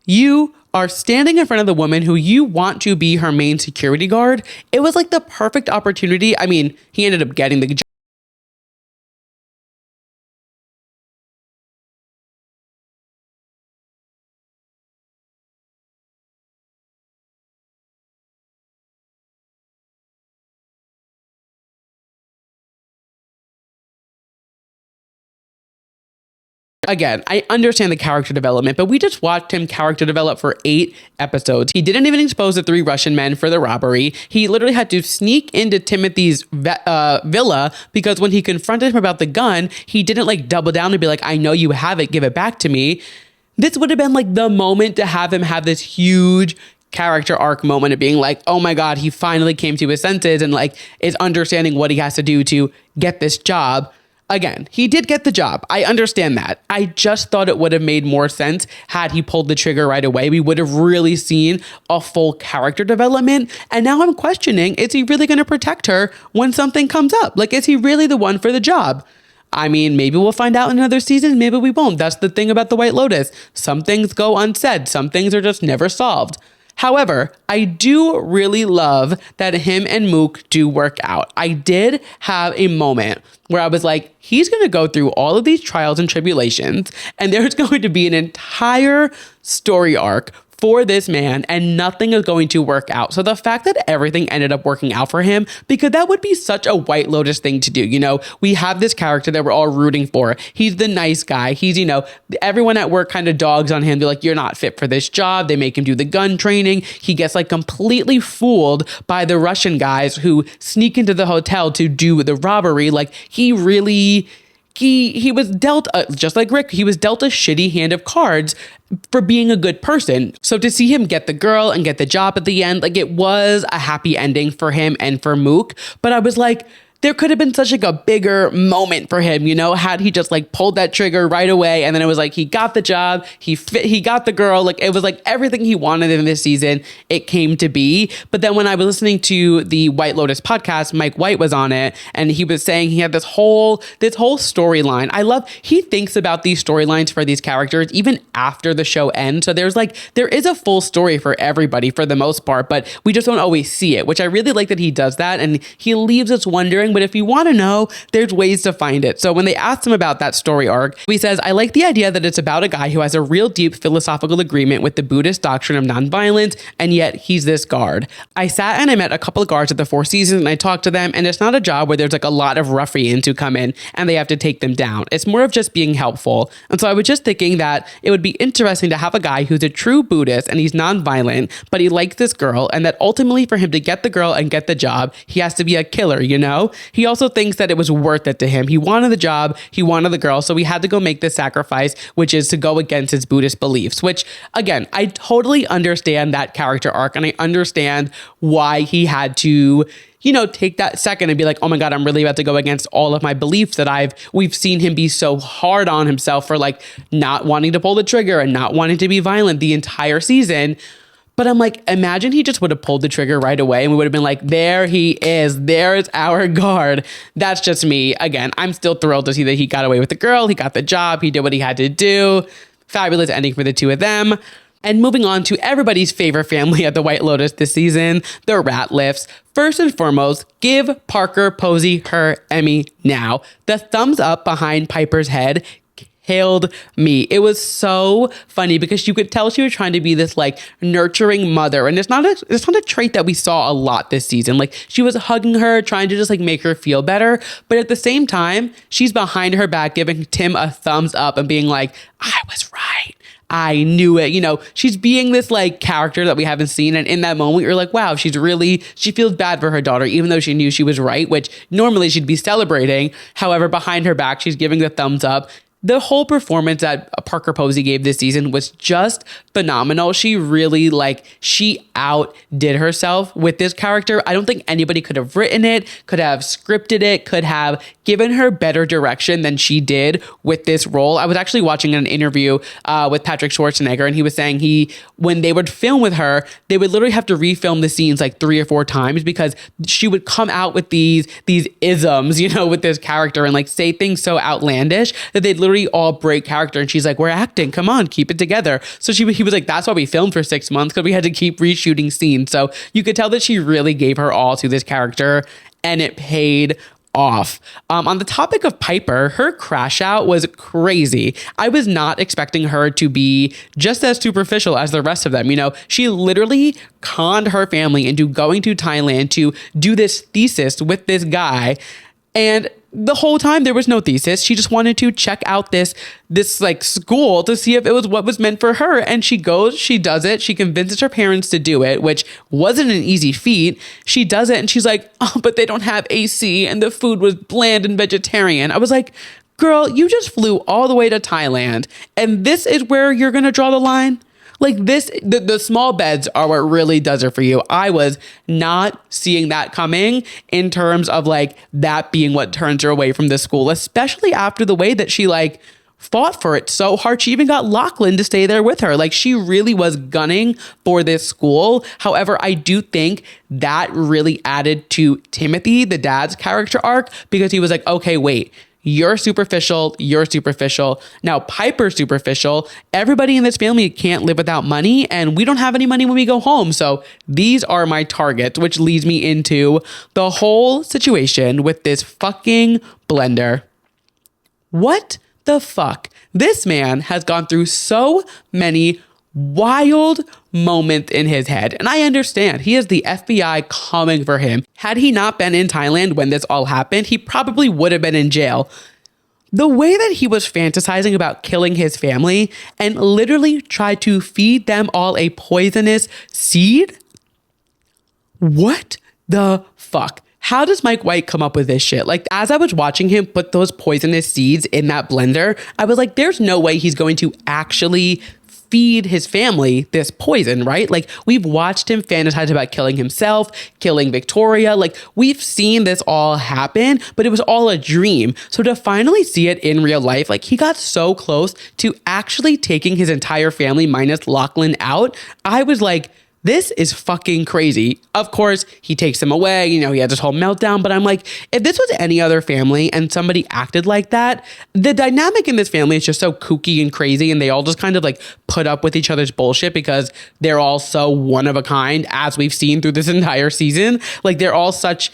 you are standing in front of the woman who you want to be her main security guard. It was like the perfect opportunity. I mean, he ended up getting the job. Again, I understand the character development, but we just watched him character develop for 8 episodes. He didn't even expose the 3 Russian men for the robbery. He literally had to sneak into Timothy's villa because when he confronted him about the gun, he didn't like double down and be like, I know you have it, give it back to me. This would have been like the moment to have him have this huge character arc moment of being like, oh my God, he finally came to his senses and like is understanding what he has to do to get this job. Again, he did get the job. I understand that. I just thought it would have made more sense had he pulled the trigger right away. We would have really seen a full character development. And now I'm questioning, is he really going to protect her when something comes up? Like, is he really the one for the job? I mean, maybe we'll find out in another season. Maybe we won't. That's the thing about the White Lotus. Some things go unsaid. Some things are just never solved. However, I do really love that him and Mook do work out. I did have a moment where I was like, he's going to go through all of these trials and tribulations, and there's going to be an entire story arc for this man and nothing is going to work out. So the fact that everything ended up working out for him, because that would be such a White Lotus thing to do. You know, we have this character that we're all rooting for. He's the nice guy. He's, you know, everyone at work kind of dogs on him. They're like, you're not fit for this job. They make him do the gun training. He gets like completely fooled by the Russian guys who sneak into the hotel to do the robbery. Like he was dealt, just like Rick, he was dealt a shitty hand of cards for being a good person. So to see him get the girl and get the job at the end, like it was a happy ending for him and for Mook. But I was like, there could have been such like a bigger moment for him, had he just like pulled that trigger right away. And then it was like, he got the job, he got the girl. Like it was like everything he wanted in this season, it came to be. But then when I was listening to the White Lotus podcast, Mike White was on it and he was saying he had this whole storyline. He thinks about these storylines for these characters even after the show ends. So there is a full story for everybody for the most part, but we just don't always see it, which I really like that he does that. And he leaves us wondering, but if you want to know, there's ways to find it. So when they asked him about that story arc, he says, I like the idea that it's about a guy who has a real deep philosophical agreement with the Buddhist doctrine of nonviolence, and yet he's this guard. I sat and I met a couple of guards at the Four Seasons and I talked to them, and it's not a job where there's like a lot of ruffians who come in and they have to take them down. It's more of just being helpful. And so I was just thinking that it would be interesting to have a guy who's a true Buddhist and he's nonviolent, but he likes this girl, and that ultimately for him to get the girl and get the job, he has to be a killer, He also thinks that it was worth it to him. He wanted the job, he wanted the girl, so he had to go make this sacrifice, which is to go against his Buddhist beliefs, which again, I totally understand that character arc, and I understand why he had to take that second and be like, oh my God, I'm really about to go against all of my beliefs that we've seen him be so hard on himself for like not wanting to pull the trigger and not wanting to be violent the entire season. But I'm like, imagine he just would have pulled the trigger right away and we would have been like, there he is. There's our guard. That's just me. Again, I'm still thrilled to see that he got away with the girl. He got the job. He did what he had to do. Fabulous ending for the two of them. And moving on to everybody's favorite family at the White Lotus this season, the Ratlifts. First and foremost, give Parker Posey her Emmy now. The thumbs up behind Piper's head killed me. It was so funny because you could tell she was trying to be this like nurturing mother. And it's not a trait that we saw a lot this season. Like she was hugging her, trying to just like make her feel better. But at the same time, she's behind her back, giving Tim a thumbs up and being like, I was right. I knew it. She's being this like character that we haven't seen. And in that moment, you're like, wow, she feels bad for her daughter, even though she knew she was right, which normally she'd be celebrating. However, behind her back, she's giving the thumbs up. The whole performance that Parker Posey gave this season was just phenomenal. She really she outdid herself with this character. I don't think anybody could have written it, could have scripted it, could have given her better direction than she did with this role. I was actually watching an interview with Patrick Schwarzenegger, and he was saying when they would film with her, they would literally have to refilm the scenes like 3 or 4 times because she would come out with these isms, with this character and like say things so outlandish that they'd literally all break character. And she's like, we're acting, come on, keep it together. So he was like, that's why we filmed for 6 months, because we had to keep reshooting scenes. So you could tell that she really gave her all to this character, and it paid off. On the topic of Piper, her crash out was crazy. I was not expecting her to be just as superficial as the rest of them. She literally conned her family into going to Thailand to do this thesis with this guy. And the whole time there was no thesis. She just wanted to check out this like school to see if it was what was meant for her. And she goes, she does it. She convinces her parents to do it, which wasn't an easy feat. She does it and she's like, oh, but they don't have AC and the food was bland and vegetarian. I was like, girl, you just flew all the way to Thailand and this is where you're going to draw the line? Like this, the small beds are what really does it for you. I was not seeing that coming in terms of like that being what turns her away from this school, especially after the way that she like fought for it so hard. She even got Lachlan to stay there with her. Like she really was gunning for this school. However, I do think that really added to Timothy, the dad's character arc, because he was like, okay, wait. You're superficial. Now Piper's superficial. Everybody in this family can't live without money, and we don't have any money when we go home. So these are my targets, which leads me into the whole situation with this fucking blender. What the fuck? This man has gone through so many wild moment in his head. And I understand he has the FBI coming for him. Had he not been in Thailand when this all happened, he probably would have been in jail. The way that he was fantasizing about killing his family and literally tried to feed them all a poisonous seed? What the fuck? How does Mike White come up with this shit? Like, as I was watching him put those poisonous seeds in that blender, I was like, there's no way he's going to actually feed his family this poison, right? Like, we've watched him fantasize about killing himself, killing Victoria. Like, we've seen this all happen, but it was all a dream. So to finally see it in real life, like, he got so close to actually taking his entire family minus Lachlan out. I was like, this is fucking crazy. Of course, he takes him away, he has this whole meltdown, but I'm like, if this was any other family and somebody acted like that, the dynamic in this family is just so kooky and crazy, and they all just kind of like put up with each other's bullshit because they're all so one of a kind, as we've seen through this entire season. Like, they're all such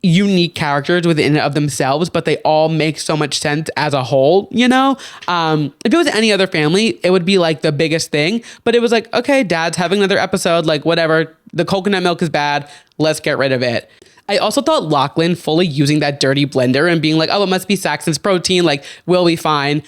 unique characters within of themselves, but they all make so much sense as a whole, if it was any other family, it would be like the biggest thing, but it was like, okay, dad's having another episode, like, whatever, the coconut milk is bad, let's get rid of it. I also thought Lachlan fully using that dirty blender and being like, oh, it must be Saxon's protein, like, we'll be fine.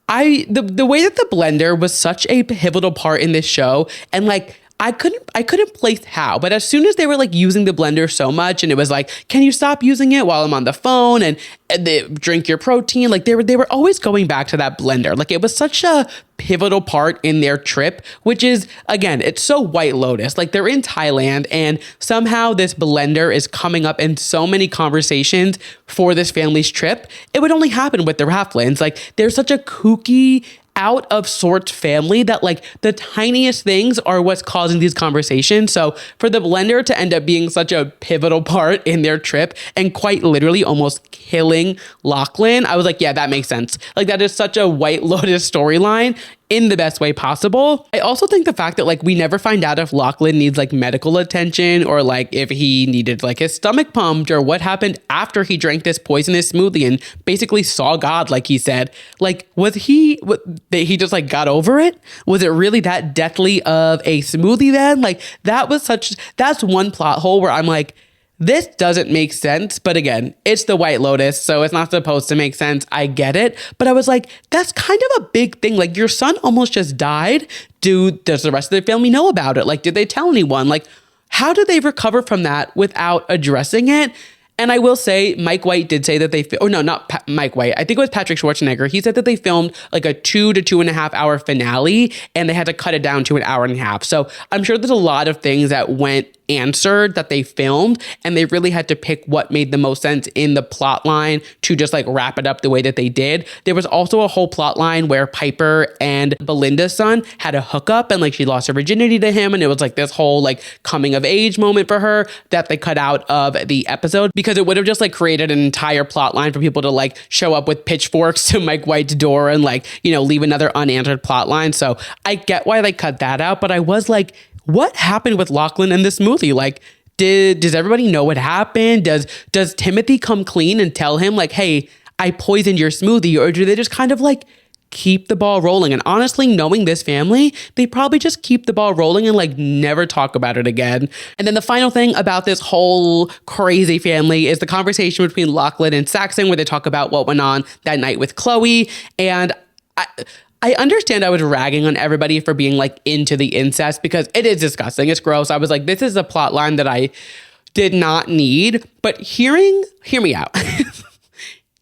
The way that the blender was such a pivotal part in this show, and like, I couldn't place how, but as soon as they were like using the blender so much, and it was like, can you stop using it while I'm on the phone, and they drink your protein, like they were always going back to that blender. Like, it was such a pivotal part in their trip, which is, again, it's so White Lotus. Like, they're in Thailand, and somehow this blender is coming up in so many conversations for this family's trip. It would only happen with the Rafflins. Like, they're such a kooky, out of sorts family that like the tiniest things are what's causing these conversations. So for the blender to end up being such a pivotal part in their trip and quite literally almost killing Lachlan, I was like, yeah, that makes sense. Like, that is such a White Lotus storyline in the best way possible. I also think the fact that like we never find out if Lachlan needs like medical attention, or like if he needed like his stomach pumped, or what happened after he drank this poisonous smoothie and basically saw God, like he said. Like, he just like got over it? Was it really that deathly of a smoothie then? Like, that's one plot hole where I'm like, this doesn't make sense. But again, it's the White Lotus, so it's not supposed to make sense. I get it. But I was like, that's kind of a big thing. Like, your son almost just died. Does the rest of the family know about it? Like, did they tell anyone? Like, how did they recover from that without addressing it? And I will say, Mike White did say that Mike White. I think it was Patrick Schwarzenegger. He said that they filmed like a 2 to 2.5 hour finale, and they had to cut it down to an hour and a half. So I'm sure there's a lot of things that went answered that they filmed, and they really had to pick what made the most sense in the plot line to just like wrap it up the way that they did. There was also a whole plot line where Piper and Belinda's son had a hookup, and like she lost her virginity to him, and it was like this whole like coming of age moment for her that they cut out of the episode, because it would have just like created an entire plot line for people to like show up with pitchforks to Mike White's door and like, leave another unanswered plot line. So I get why they cut that out, but I was like, what happened with Lachlan and this smoothie? Like, does everybody know what happened? Does Timothy come clean and tell him like, hey, I poisoned your smoothie? Or do they just kind of like keep the ball rolling? And honestly, knowing this family, they probably just keep the ball rolling and like never talk about it again. And then the final thing about this whole crazy family is the conversation between Lachlan and Saxon, where they talk about what went on that night with Chloe. And I understand I was ragging on everybody for being like into the incest, because it is disgusting. It's gross. I was like, this is a plot line that I did not need. But hear me out.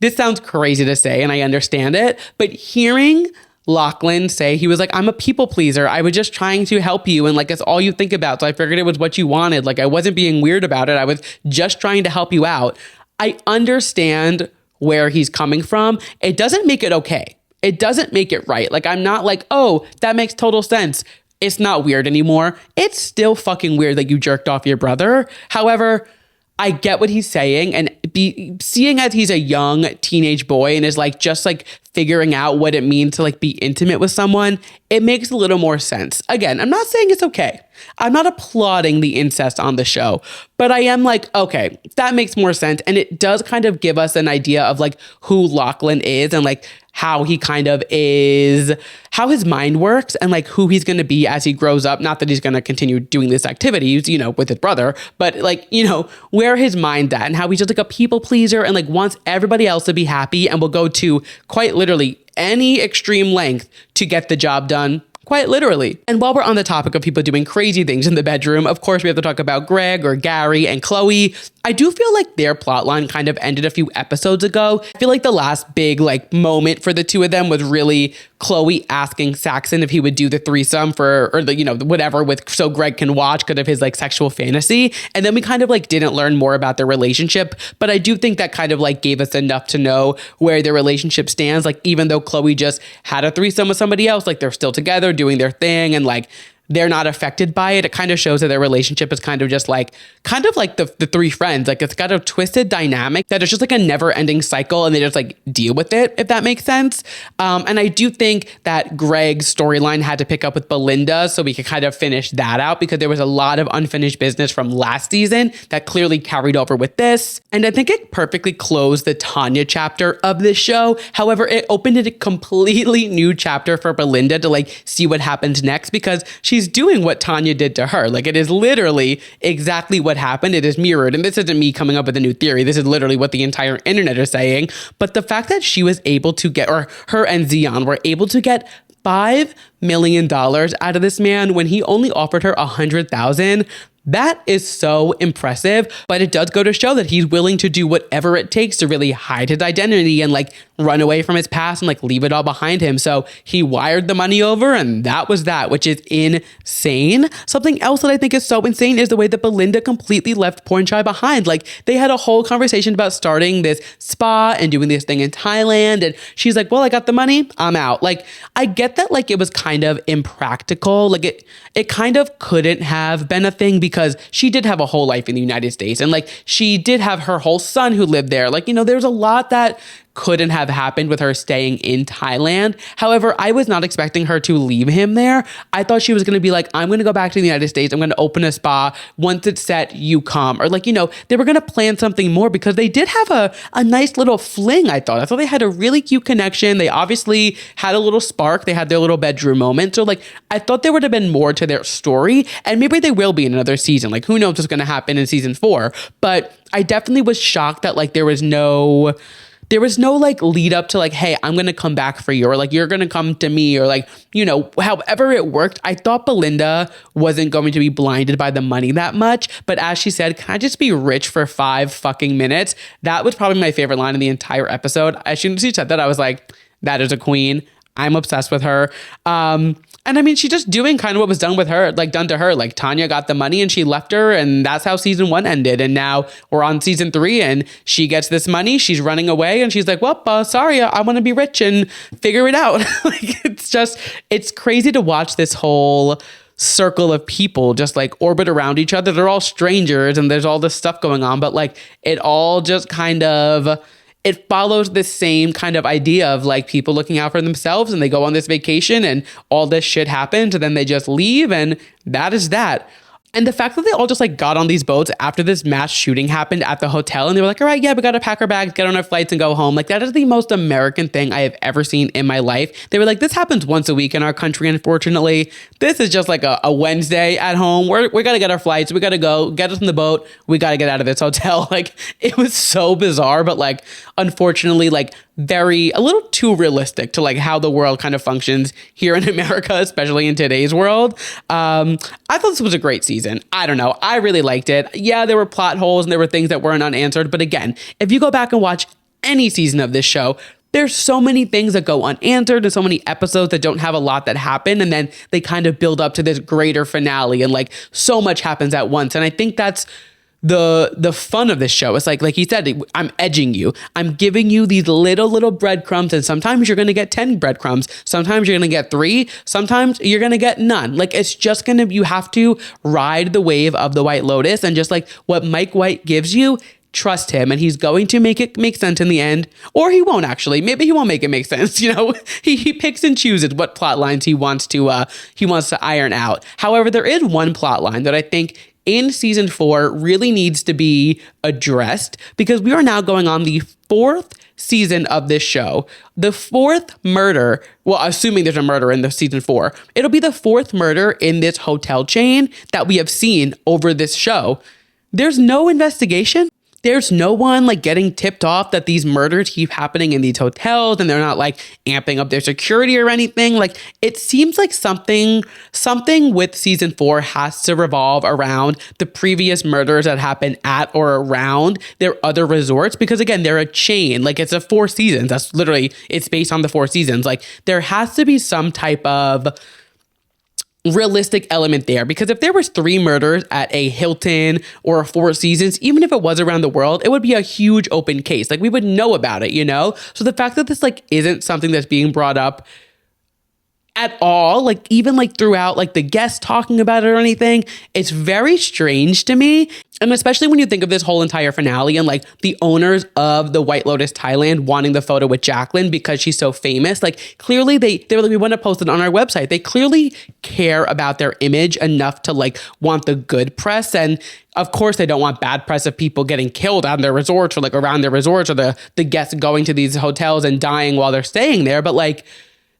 This sounds crazy to say, and I understand it, but hearing Lachlan say, he was like, I'm a people pleaser. I was just trying to help you, and like, that's all you think about. So I figured it was what you wanted. Like, I wasn't being weird about it. I was just trying to help you out. I understand where he's coming from. It doesn't make it okay. It doesn't make it right. Like, I'm not like, oh, that makes total sense. It's not weird anymore. It's still fucking weird that you jerked off your brother. However, I get what he's saying, and seeing as he's a young teenage boy and is like just like figuring out what it means to like be intimate with someone, it makes a little more sense. Again, I'm not saying it's okay. I'm not applauding the incest on the show, but I am like, okay, that makes more sense. And it does kind of give us an idea of like who Lachlan is and like how he kind of is, how his mind works, and like who he's going to be as he grows up. Not that he's going to continue doing this activities, with his brother, but like, where his mind's at, and how he's just like a people pleaser and like wants everybody else to be happy and will go to quite literally any extreme length to get the job done. Quite literally. And while we're on the topic of people doing crazy things in the bedroom, of course, we have to talk about Greg or Gary and Chloe. I do feel like their plotline kind of ended a few episodes ago. I feel like the last big like moment for the two of them was really Chloe asking Saxon if he would do the threesome or the, you know, whatever with so Greg can watch because of his like sexual fantasy. And then we kind of like didn't learn more about their relationship. But I do think that kind of like gave us enough to know where their relationship stands. Like even though Chloe just had a threesome with somebody else, like they're still together doing their thing and like they're not affected by it. It kind of shows that their relationship is kind of like the three friends. Like it's got a twisted dynamic that it's just like a never ending cycle and they just like deal with it, if that makes sense. And I do think that Greg's storyline had to pick up with Belinda so we could kind of finish that out because there was a lot of unfinished business from last season that clearly carried over with this. And I think it perfectly closed the Tanya chapter of this show. However, it opened a completely new chapter for Belinda to like see what happens next because she's doing what Tanya did to her. Like it is literally exactly what happened. It is mirrored. And this isn't me coming up with a new theory. This is literally what the entire internet is saying. But the fact that she was able to get, or her and Zion were able to get $5 million out of this man when he only offered her $100,000. That is so impressive, but it does go to show that he's willing to do whatever it takes to really hide his identity and like run away from his past and like leave it all behind him. So he wired the money over and that was that, which is insane. Something else that I think is so insane is the way that Belinda completely left Porn Shy behind. Like they had a whole conversation about starting this spa and doing this thing in Thailand. And she's like, well, I got the money, I'm out. Like I get that like it was kind of impractical. Like it kind of couldn't have been a thing because she did have a whole life in the United States. And like she did have her whole son who lived there. Like, you know, there's a lot that couldn't have happened with her staying in Thailand. However, I was not expecting her to leave him there. I thought she was going to be like, I'm going to go back to the United States. I'm going to open a spa. Once it's set, you come. Or like, you know, they were going to plan something more because they did have a nice little fling, I thought. I thought they had a really cute connection. They obviously had a little spark. They had their little bedroom moment. So like, I thought there would have been more to their story. And maybe they will be in another season. Like, who knows what's going to happen in season 4. But I definitely was shocked that like there was no like lead up to like, hey, I'm going to come back for you or like you're going to come to me or like, you know, however it worked. I thought Belinda wasn't going to be blinded by the money that much. But as she said, can I just be rich for 5 fucking minutes? That was probably my favorite line in the entire episode. As soon as she said that, I was like, that is a queen. I'm obsessed with her. And I mean, she's just doing kind of what was done to her. Like Tanya got the money and she left her and that's how season 1 ended. And now we're on season 3 and she gets this money. She's running away and she's like, well, sorry, I want to be rich and figure it out. Like, it's crazy to watch this whole circle of people just like orbit around each other. They're all strangers and there's all this stuff going on, but like it all just kind of, it follows the same kind of idea of like people looking out for themselves and they go on this vacation and all this shit happens and then they just leave and that is that. And the fact that they all just like got on these boats after this mass shooting happened at the hotel and they were like, all right, yeah, we got to pack our bags, get on our flights and go home. Like that is the most American thing I have ever seen in my life. They were like, this happens once a week in our country. Unfortunately, this is just like a Wednesday at home. We got to get our flights. We got to go get us in the boat. We got to get out of this hotel. Like it was so bizarre, but like, unfortunately, like a little too realistic to like how the world kind of functions here in America, especially in today's world. I thought this was a great season. I don't know. I really liked it. Yeah, there were plot holes and there were things that weren't unanswered. But again, if you go back and watch any season of this show, there's so many things that go unanswered and so many episodes that don't have a lot that happen. And then they kind of build up to this greater finale and like so much happens at once. And I think that's the fun of this show. It's like he said, I'm edging you. I'm giving you these little breadcrumbs. And sometimes you're going to get 10 breadcrumbs. Sometimes you're going to get 3. Sometimes you're going to get none. Like it's just you have to ride the wave of the White Lotus and just like what Mike White gives you, trust him and he's going to make it make sense in the end, or he won't actually. Maybe he won't make it make sense. You know, he picks and chooses what plot lines he wants to iron out. However, there is one plot line that I think in season 4 really needs to be addressed because we are now going on the 4th season of this show. The 4th murder, well, assuming there's a murder in the season 4, it'll be the 4th murder in this hotel chain that we have seen over this show. There's no investigation. there's no one like getting tipped off that these murders keep happening in these hotels and they're not like amping up their security or anything. Like it seems like something with season 4 has to revolve around the previous murders that happened at or around their other resorts, because again, they're a chain. Like it's a 4 seasons. That's literally, it's based on the 4 seasons. Like there has to be some type of realistic element there, because if there was 3 murders at a Hilton or a 4 seasons, even if it was around the world, it would be a huge open case. Like we would know about it, you know? So the fact that this like isn't something that's being brought up at all, like even like throughout like the guests talking about it or anything, it's very strange to me. And especially when you think of this whole entire finale and like the owners of the White Lotus Thailand wanting the photo with Jacqueline because she's so famous, like clearly they were like, we want to post it on our website. They clearly care about their image enough to like want the good press. And of course they don't want bad press of people getting killed on their resorts or like around their resorts, or the guests going to these hotels and dying while they're staying there. But like,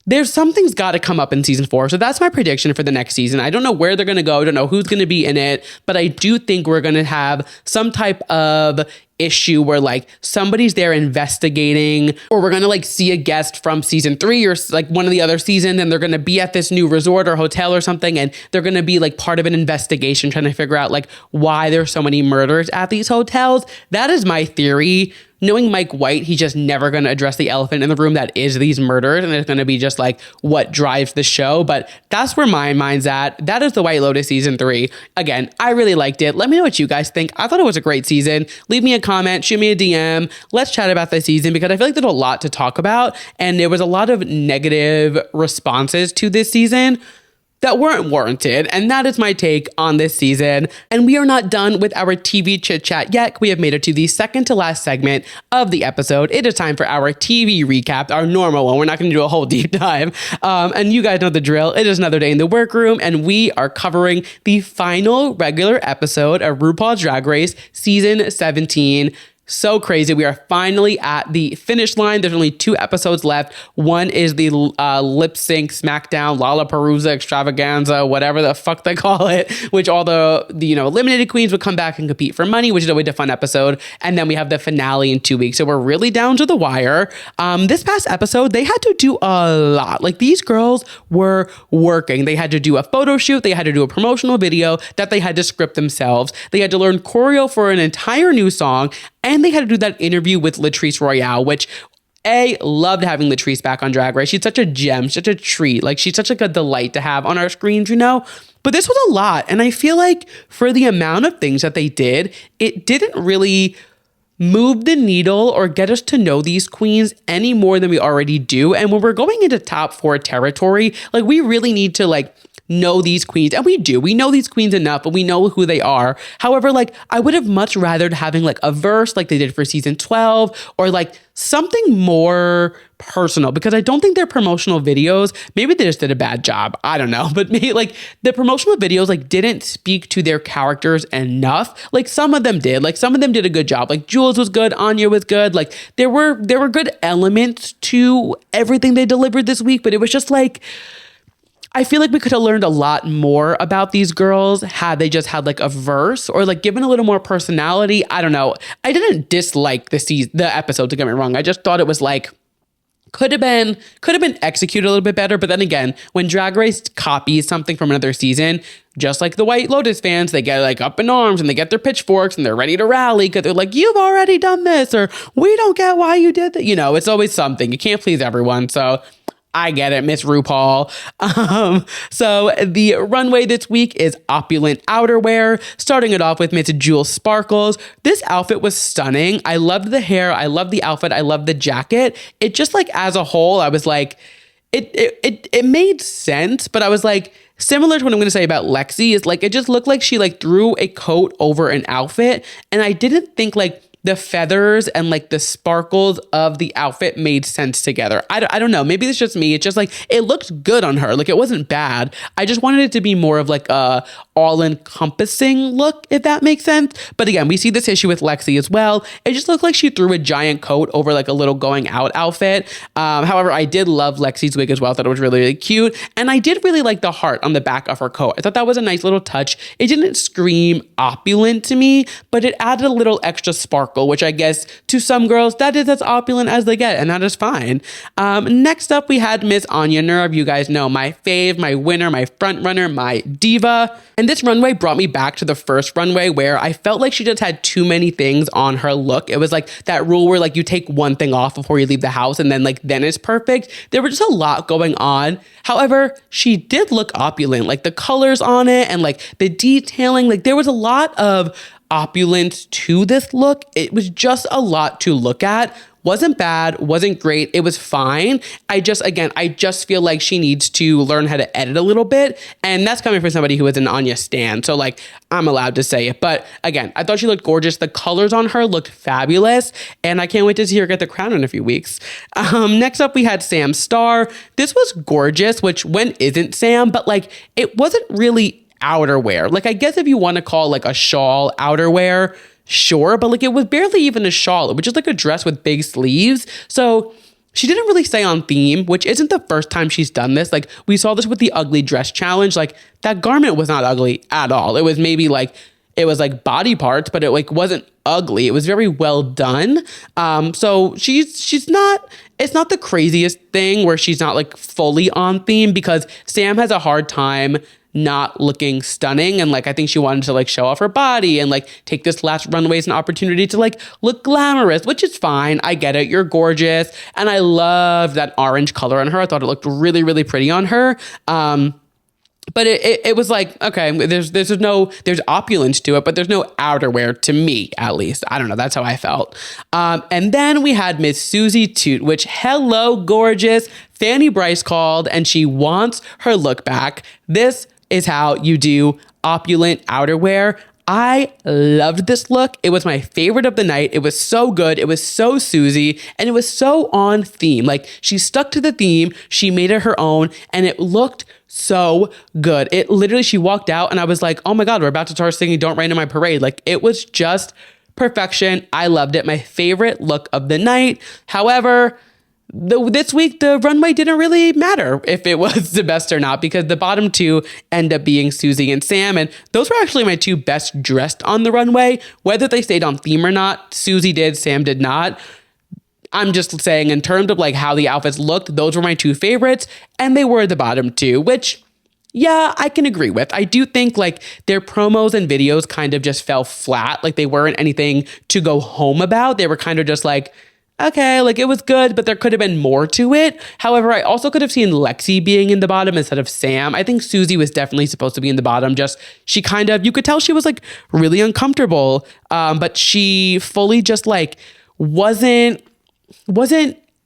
there's something's got to come up in season 4. So that's my prediction for the next season. I don't know where they're going to go. I don't know who's going to be in it, but I do think we're going to have some type of issue where like somebody's there investigating, or we're going to like see a guest from season 3 or like one of the other seasons, and they're going to be at this new resort or hotel or something, and they're going to be like part of an investigation trying to figure out like why there's so many murders at these hotels. That is my theory. Knowing Mike White, he's just never going to address the elephant in the room that is these murders, and it's going to be just like what drives the show. But that's where my mind's at. That is the White Lotus season 3. Again, I really liked it. Let me know what you guys think. I thought it was a great season. Leave me a comment, shoot me a DM. Let's chat about the season, because I feel like there's a lot to talk about, and there was a lot of negative responses to this season that weren't warranted. And that is my take on this season. And we are not done with our TV chit chat yet. We have made it to the second to last segment of the episode. It is time for our TV recap, our normal one. We're not going to do a whole deep dive. And you guys know the drill. It is another day in the workroom, and we are covering the final regular episode of RuPaul's Drag Race season 17. So crazy. We are finally at the finish line. There's only 2 episodes left. One is the lip sync SmackDown Lollapalooza extravaganza, whatever the fuck they call it, which all the eliminated queens would come back and compete for money, which is always a fun episode. And then we have the finale in 2 weeks. So we're really down to the wire. This past episode, they had to do a lot. Like these girls were working. They had to do a photo shoot. They had to do a promotional video that they had to script themselves. They had to learn choreo for an entire new song. And they had to do that interview with Latrice Royale, which loved having Latrice back on Drag Race. She's such a gem, such a treat. Like she's such like a delight to have on our screens, you know? But this was a lot. And I feel like for the amount of things that they did, it didn't really move the needle or get us to know these queens any more than we already do. And when we're going into top 4 territory, like we really need to like know these queens, and we know these queens enough, but we know who they are. However, like I would have much rathered having like a verse like they did for season 12, or like something more personal, because I don't think their promotional videos, maybe they just did a bad job, I don't know, but maybe like the promotional videos like didn't speak to their characters enough. Like some of them did a good job. Like Jules was good, Anya was good, like there were good elements to everything they delivered this week, but it was just like, I feel like we could have learned a lot more about these girls had they just had like a verse, or like given a little more personality. I don't know. I didn't dislike the episode, to get me wrong. I just thought it was like, could have been executed a little bit better. But then again, when Drag Race copies something from another season, just like the White Lotus fans, they get like up in arms and they get their pitchforks and they're ready to rally because they're like, you've already done this, or we don't get why you did that. You know, it's always something. You can't please everyone. So I get it, Miss RuPaul. So the runway this week is opulent outerwear, starting it off with Miss Jewel Sparkles. This outfit was stunning. I loved the hair. I loved the outfit. I loved the jacket. It just like as a whole, I was like, it made sense, but I was like, similar to what I'm going to say about Lexi, is like, it just looked like she like threw a coat over an outfit. And I didn't think like the feathers and like the sparkles of the outfit made sense together. I don't know. Maybe it's just me. It's just like, it looked good on her. Like it wasn't bad. I just wanted it to be more of like a all-encompassing look, if that makes sense. But again, we see this issue with Lexi as well. It just looked like she threw a giant coat over like a little going out outfit. However, I did love Lexi's wig as well. I thought it was really, really cute. And I did really like the heart on the back of her coat. I thought that was a nice little touch. It didn't scream opulent to me, but it added a little extra sparkle sparkle, which I guess to some girls, that is as opulent as they get, and that is fine. Next up, we had Miss Anya Nerve. You guys know my fave, my winner, my front runner, my diva. And this runway brought me back to the first runway where I felt like she just had too many things on her look. It was like that rule where like you take one thing off before you leave the house and then it's perfect. There was just a lot going on. However, she did look opulent, like the colors on it and like the detailing, like there was a lot of opulence to this look. It was just a lot to look at. Wasn't bad, wasn't great. It was fine. I just feel like she needs to learn how to edit a little bit. And that's coming from somebody who is an Anya stan. So like, I'm allowed to say it. But again, I thought she looked gorgeous. The colors on her looked fabulous. And I can't wait to see her get the crown in a few weeks. Next up, we had Sam Starr. This was gorgeous, which when isn't Sam, but like, it wasn't really outerwear. Like, I guess if you want to call like a shawl outerwear, sure, but like it was barely even a shawl. It was just like a dress with big sleeves. So she didn't really stay on theme, which isn't the first time she's done this. Like we saw this with the ugly dress challenge. Like that garment was not ugly at all. It was maybe like, it was like body parts, but it like wasn't ugly. It was very well done. So she's not, it's not the craziest thing where she's not like fully on theme, because Sam has a hard time not looking stunning. And like, I think she wanted to like show off her body and like take this last runway as an opportunity to like look glamorous, which is fine. I get it. You're gorgeous. And I love that orange color on her. I thought it looked really, really pretty on her. But it was like, okay, there's opulence to it, but there's no outerwear to me, at least. I don't know. That's how I felt. And then we had Miss Susie Toot, which, hello, gorgeous. Fanny Bryce called and she wants her look back. This is how you do opulent outerwear. I loved this look. It was my favorite of the night. It was so good. It was so Susie and it was so on theme. Like she stuck to the theme. She made it her own and it looked so good. It literally, she walked out and I was like, oh my God, we're about to start singing Don't Rain in My Parade. Like it was just perfection. I loved it. My favorite look of the night. However, this week, the runway didn't really matter if it was the best or not, because the bottom two end up being Susie and Sam. And those were actually my two best dressed on the runway. Whether they stayed on theme or not, Susie did, Sam did not. I'm just saying in terms of like how the outfits looked, those were my two favorites. And they were the bottom two, which, yeah, I can agree with. I do think like their promos and videos kind of just fell flat. Like they weren't anything to go home about. They were kind of just like, okay, like it was good, but there could have been more to it. However, I also could have seen Lexi being in the bottom instead of Sam. I think Susie was definitely supposed to be in the bottom. Just she kind of, you could tell she was like really uncomfortable, but she fully just like wasn't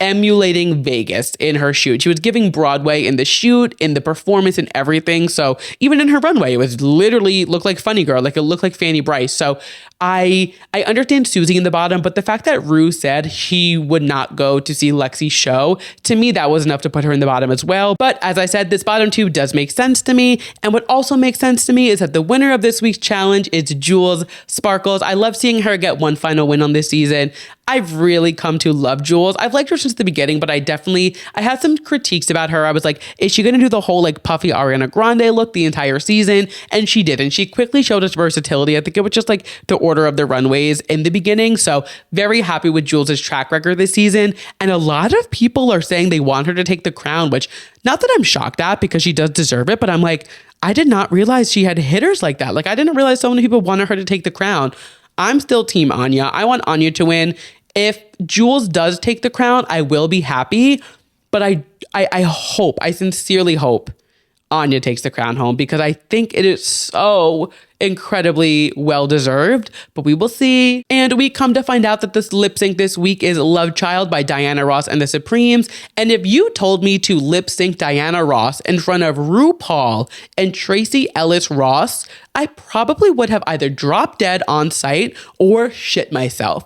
emulating Vegas in her shoot. She was giving Broadway in the shoot, in the performance and everything. So even in her runway, it was literally looked like Funny Girl, like it looked like Fanny Bryce. So I understand Susie in the bottom, but the fact that Ru said he would not go to see Lexi's show, to me, that was enough to put her in the bottom as well. But as I said, this bottom two does make sense to me. And what also makes sense to me is that the winner of this week's challenge is Jules Sparkles. I love seeing her get one final win on this season. I've really come to love Jules. I've liked her since the beginning, but I had some critiques about her. I was like, is she going to do the whole like puffy Ariana Grande look the entire season? And she didn't. She quickly showed us versatility. I think it was just like the order of the runways in the beginning. So very happy with Jules' track record this season. And a lot of people are saying they want her to take the crown, which not that I'm shocked at because she does deserve it, but I'm like, I did not realize she had hitters like that. Like I didn't realize so many people wanted her to take the crown. I'm still team Anya. I want Anya to win. If Jules does take the crown, I will be happy, but I sincerely hope Anya takes the crown home because I think it is so incredibly well-deserved, but we will see. And we come to find out that this lip sync this week is Love Child by Diana Ross and the Supremes. And if you told me to lip sync Diana Ross in front of RuPaul and Tracee Ellis Ross, I probably would have either dropped dead on site or shit myself.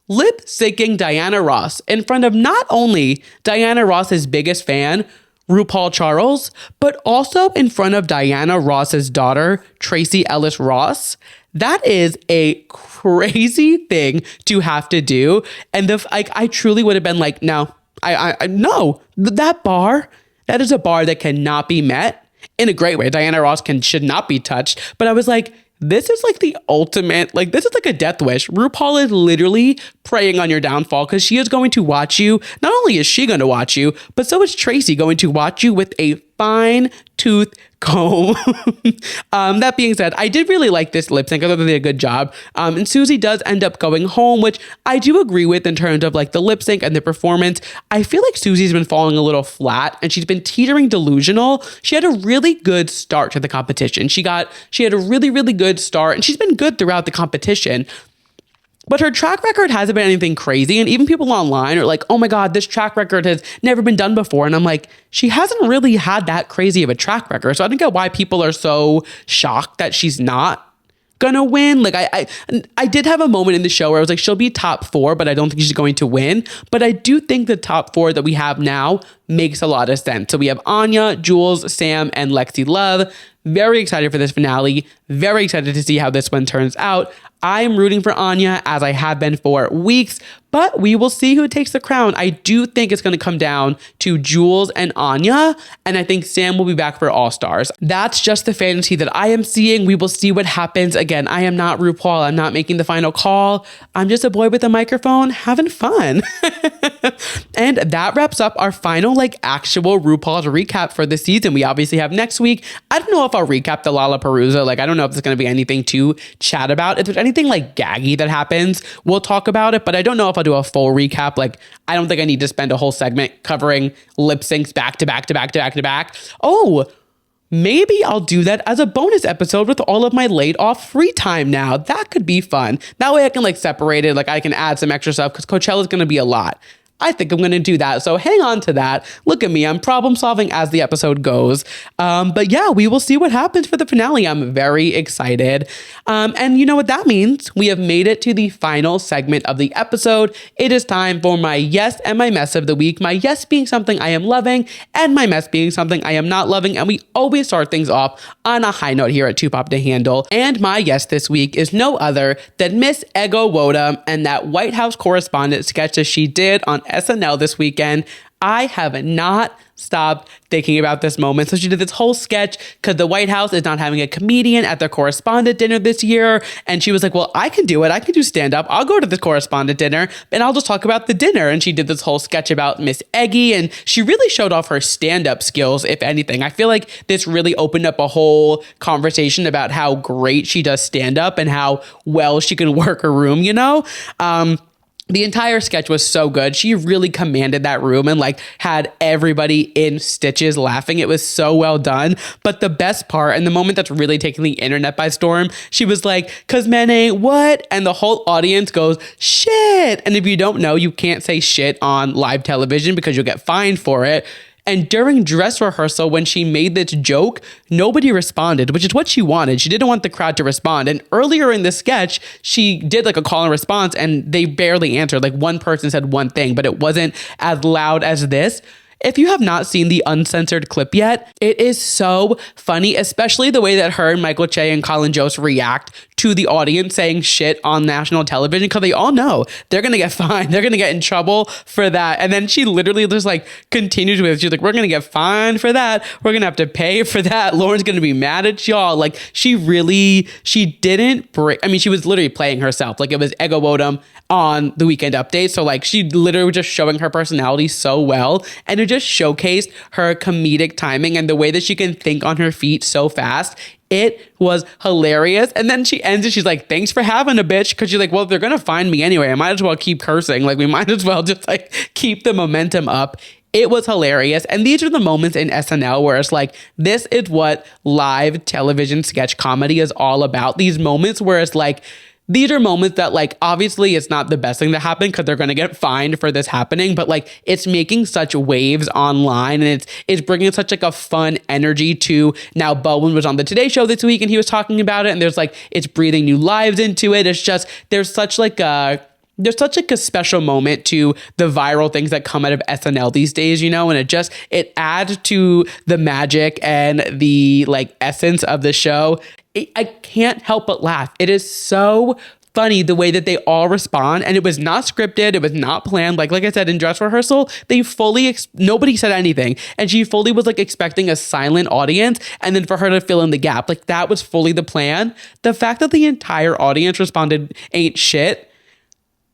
Lip syncing Diana Ross in front of not only Diana Ross's biggest fan, RuPaul Charles, but also in front of Diana Ross's daughter, Tracee Ellis Ross. That is a crazy thing to have to do. And I truly would have been like, no, no, that is a bar that cannot be met in a great way. Diana Ross should not be touched. But I was like, this is like the ultimate, like this is like a death wish. RuPaul is literally preying on your downfall because she is going to watch you. Not only is she going to watch you, but so is Tracy going to watch you with a fine tooth comb. That being said, I did really like this lip sync. I thought they did a good job. And Susie does end up going home, which I do agree with in terms of like the lip sync and the performance. I feel like Susie's been falling a little flat and she's been teetering delusional. She had a really good start to the competition. She had a really, really good start and she's been good throughout the competition. But her track record hasn't been anything crazy. And even people online are like, oh my God, this track record has never been done before. And I'm like, she hasn't really had that crazy of a track record. So I don't get why people are so shocked that she's not gonna win. Like I did have a moment in the show where I was like, she'll be top 4, but I don't think she's going to win. But I do think the top 4 that we have now makes a lot of sense. So we have Anya, Jules, Sam, and Lexi Love. Very excited for this finale. Very excited to see how this one turns out. I'm rooting for Anya as I have been for weeks, but we will see who takes the crown. I do think it's going to come down to Jules and Anya, and I think Sam will be back for All Stars. That's just the fantasy that I am seeing. We will see what happens. Again, I am not RuPaul. I'm not making the final call. I'm just a boy with a microphone having fun. And that wraps up our final like actual RuPaul's recap for the season. We obviously have next week. I don't know if I'll recap the Lollapalooza. Like, I don't know if there's going to be anything to chat about. If there's anything like gaggy that happens, we'll talk about it. But I don't know if I'll do a full recap. Like, I don't think I need to spend a whole segment covering lip syncs back to back to back to back to back. Oh, maybe I'll do that as a bonus episode with all of my laid off free time now. That could be fun. That way I can like separate it. Like I can add some extra stuff because Coachella is going to be a lot. I think I'm going to do that. So hang on to that. Look at me. I'm problem solving as the episode goes. But yeah, we will see what happens for the finale. I'm very excited. And you know what that means? We have made it to the final segment of the episode. It is time for my yes and my mess of the week. My yes being something I am loving and my mess being something I am not loving. And we always start things off on a high note here at Too Pop to Handle. And my yes this week is no other than Miss Ego Woda and that White House correspondent sketch that she did on SNL this weekend. I have not stopped thinking about this moment. So she did this whole sketch because the White House is not having a comedian at their correspondent dinner this year. And she was like, well, I can do it. I can do stand up. I'll go to the correspondent dinner and I'll just talk about the dinner. And she did this whole sketch about Miss Eggy. And she really showed off her stand up skills, if anything. I feel like this really opened up a whole conversation about how great she does stand up and how well she can work a room, you know? The entire sketch was so good. She really commanded that room and like had everybody in stitches laughing. It was so well done. But the best part and the moment that's really taking the internet by storm, she was like, "'Cause men ain't what?" And the whole audience goes, "Shit." And if you don't know, you can't say shit on live television because you'll get fined for it. And during dress rehearsal, when she made this joke, nobody responded, which is what she wanted. She didn't want the crowd to respond. And earlier in the sketch, she did like a call and response and they barely answered. Like one person said one thing, but it wasn't as loud as this. If you have not seen the uncensored clip yet, it is so funny, especially the way that her and Michael Che and Colin Jost react to the audience saying shit on national television because they all know they're going to get fined. They're going to get in trouble for that. And then she literally just like continues with it. She's like, we're going to get fined for that. We're going to have to pay for that. Lauren's going to be mad at y'all. Like she didn't break. I mean, she was literally playing herself. Like it was Ego Wodum on the Weekend Update. So like she literally was just showing her personality so well. And it just showcased her comedic timing and the way that she can think on her feet so fast. It was hilarious. And then she ends it. She's like, thanks for having a bitch. Cause she's like, well, if they're going to find me anyway, I might as well keep cursing. Like we might as well just like keep the momentum up. It was hilarious. And these are the moments in SNL where it's like, this is what live television sketch comedy is all about. These moments where it's like, these are moments that like, obviously it's not the best thing to happen because they're going to get fined for this happening, but like it's making such waves online and it's bringing such like a fun energy to now. Bowen was on the Today Show this week and he was talking about it and there's like, it's breathing new lives into it. It's just, there's such like a special moment to the viral things that come out of SNL these days, you know, and it adds to the magic and the like essence of the show. I can't help but laugh. It is so funny the way that they all respond, and it was not scripted, it was not planned. Like I said, in dress rehearsal, they fully nobody said anything, and she fully was like expecting a silent audience, and then for her to fill in the gap. Like that was fully the plan. The fact that the entire audience responded ain't shit,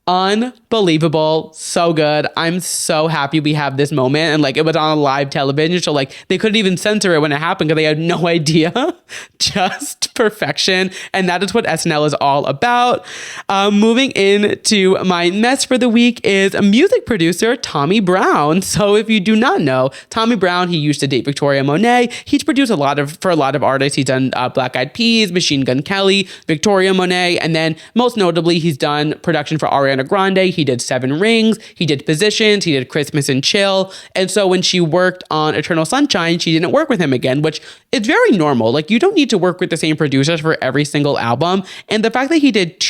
unbelievable. So good. I'm so happy we have this moment, and like it was on live television, so like they couldn't even censor it when it happened because they had no idea. Just perfection, and that is what SNL is all about. Moving into my mess for the week is a music producer, Tommy Brown. So if you do not know Tommy Brown, he used to date Victoria Monet. He's produced for a lot of artists. He's done Black Eyed Peas, Machine Gun Kelly, Victoria Monet, and then most notably he's done production for Ariana Grande. He did Seven Rings, he did Positions, he did Christmas and Chill. And so when she worked on Eternal Sunshine, she didn't work with him again, which is very normal. Like you don't need to work with the same producers for every single album. And the fact that he did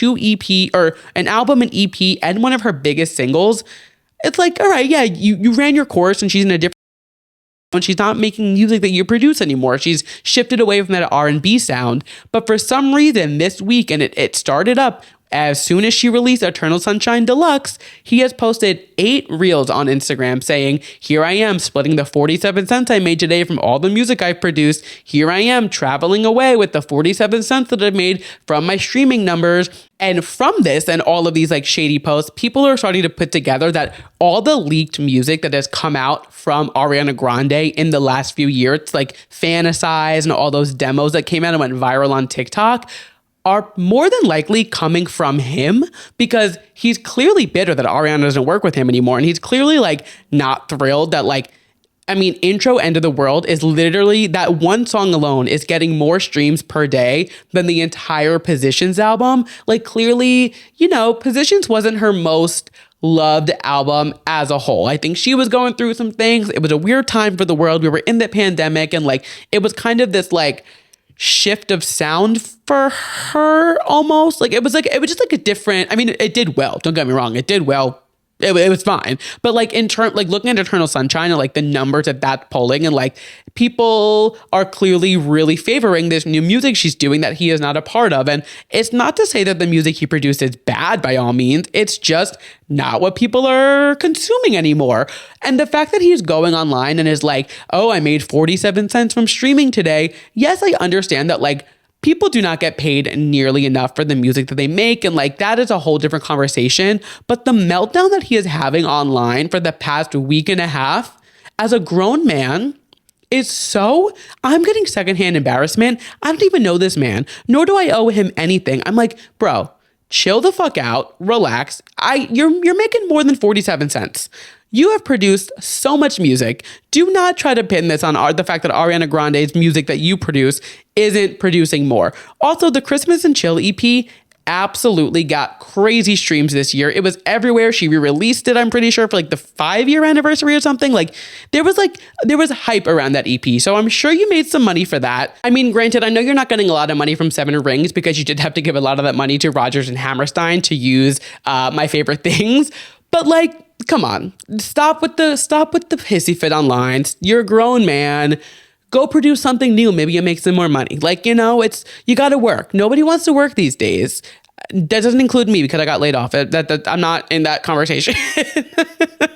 an album, an EP, and one of her biggest singles, it's like, all right, yeah, you ran your course, and she's in a different, when she's not making music that you produce anymore. She's shifted away from that R&B sound. But for some reason this week, and it started up as soon as she released Eternal Sunshine Deluxe, he has posted 8 reels on Instagram saying, here I am splitting the 47 cents I made today from all the music I've produced. Here I am traveling away with the 47 cents that I've made from my streaming numbers. And from this and all of these like shady posts, people are starting to put together that all the leaked music that has come out from Ariana Grande in the last few years, like Fantasize and all those demos that came out and went viral on TikTok, are more than likely coming from him, because he's clearly bitter that Ariana doesn't work with him anymore. And he's clearly like not thrilled that Intro End of the World is literally, that one song alone is getting more streams per day than the entire Positions album. Like clearly, Positions wasn't her most loved album as a whole. I think she was going through some things. It was a weird time for the world. We were in the pandemic, and like it was kind of this like shift of sound for her almost. Like it was just like a different, it did well. Don't get me wrong. It did well. It was fine. But like looking at Eternal Sunshine and like the numbers at that polling, and like people are clearly really favoring this new music she's doing that he is not a part of. And it's not to say that the music he produced is bad by all means. It's just not what people are consuming anymore. And the fact that he's going online and is like, oh, I made 47 cents from streaming today. Yes, I understand that like people do not get paid nearly enough for the music that they make. And like, that is a whole different conversation. But the meltdown that he is having online for the past week and a half as a grown man is I'm getting secondhand embarrassment. I don't even know this man, nor do I owe him anything. I'm like, bro, chill the fuck out, relax. You're making more than 47 cents. You have produced so much music. Do not try to pin this on the fact that Ariana Grande's music that you produce isn't producing more. Also, the Christmas and Chill EP absolutely got crazy streams this year. It was everywhere. She re-released it, I'm pretty sure, for like the 5-year anniversary or something. Like there was hype around that EP. So I'm sure you made some money for that. Granted, I know you're not getting a lot of money from Seven Rings because you did have to give a lot of that money to Rodgers and Hammerstein to use My Favorite Things. But like, come on, stop with the hissy fit online. You're a grown man. Go produce something new. Maybe you make some more money. Like, you got to work. Nobody wants to work these days. That doesn't include me because I got laid off. I'm not in that conversation.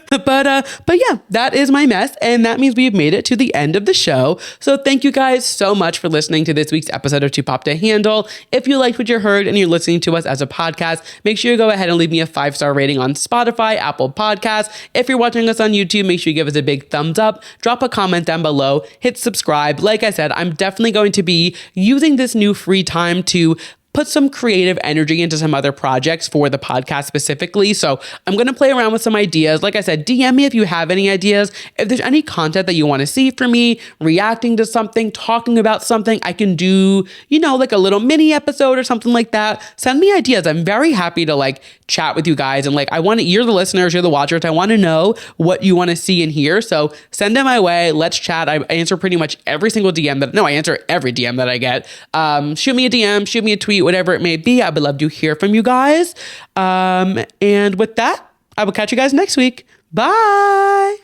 But yeah, that is my mess. And that means we've made it to the end of the show. So thank you guys so much for listening to this week's episode of Too Pop to Handle. If you liked what you heard and you're listening to us as a podcast, make sure you go ahead and leave me a 5-star rating on Spotify, Apple Podcasts. If you're watching us on YouTube, make sure you give us a big thumbs up, drop a comment down below, hit subscribe. Like I said, I'm definitely going to be using this new free time to put some creative energy into some other projects for the podcast specifically. So I'm going to play around with some ideas. Like I said, DM me if you have any ideas. If there's any content that you want to see from me, reacting to something, talking about something, I can do, like a little mini episode or something like that. Send me ideas. I'm very happy to like chat with you guys. And like, you're the listeners, you're the watchers. I want to know what you want to see and hear. So send it my way. Let's chat. I answer pretty much every single DM I answer every DM that I get. Shoot me a DM, shoot me a tweet, whatever it may be. I would love to hear from you guys. And with that, I will catch you guys next week. Bye.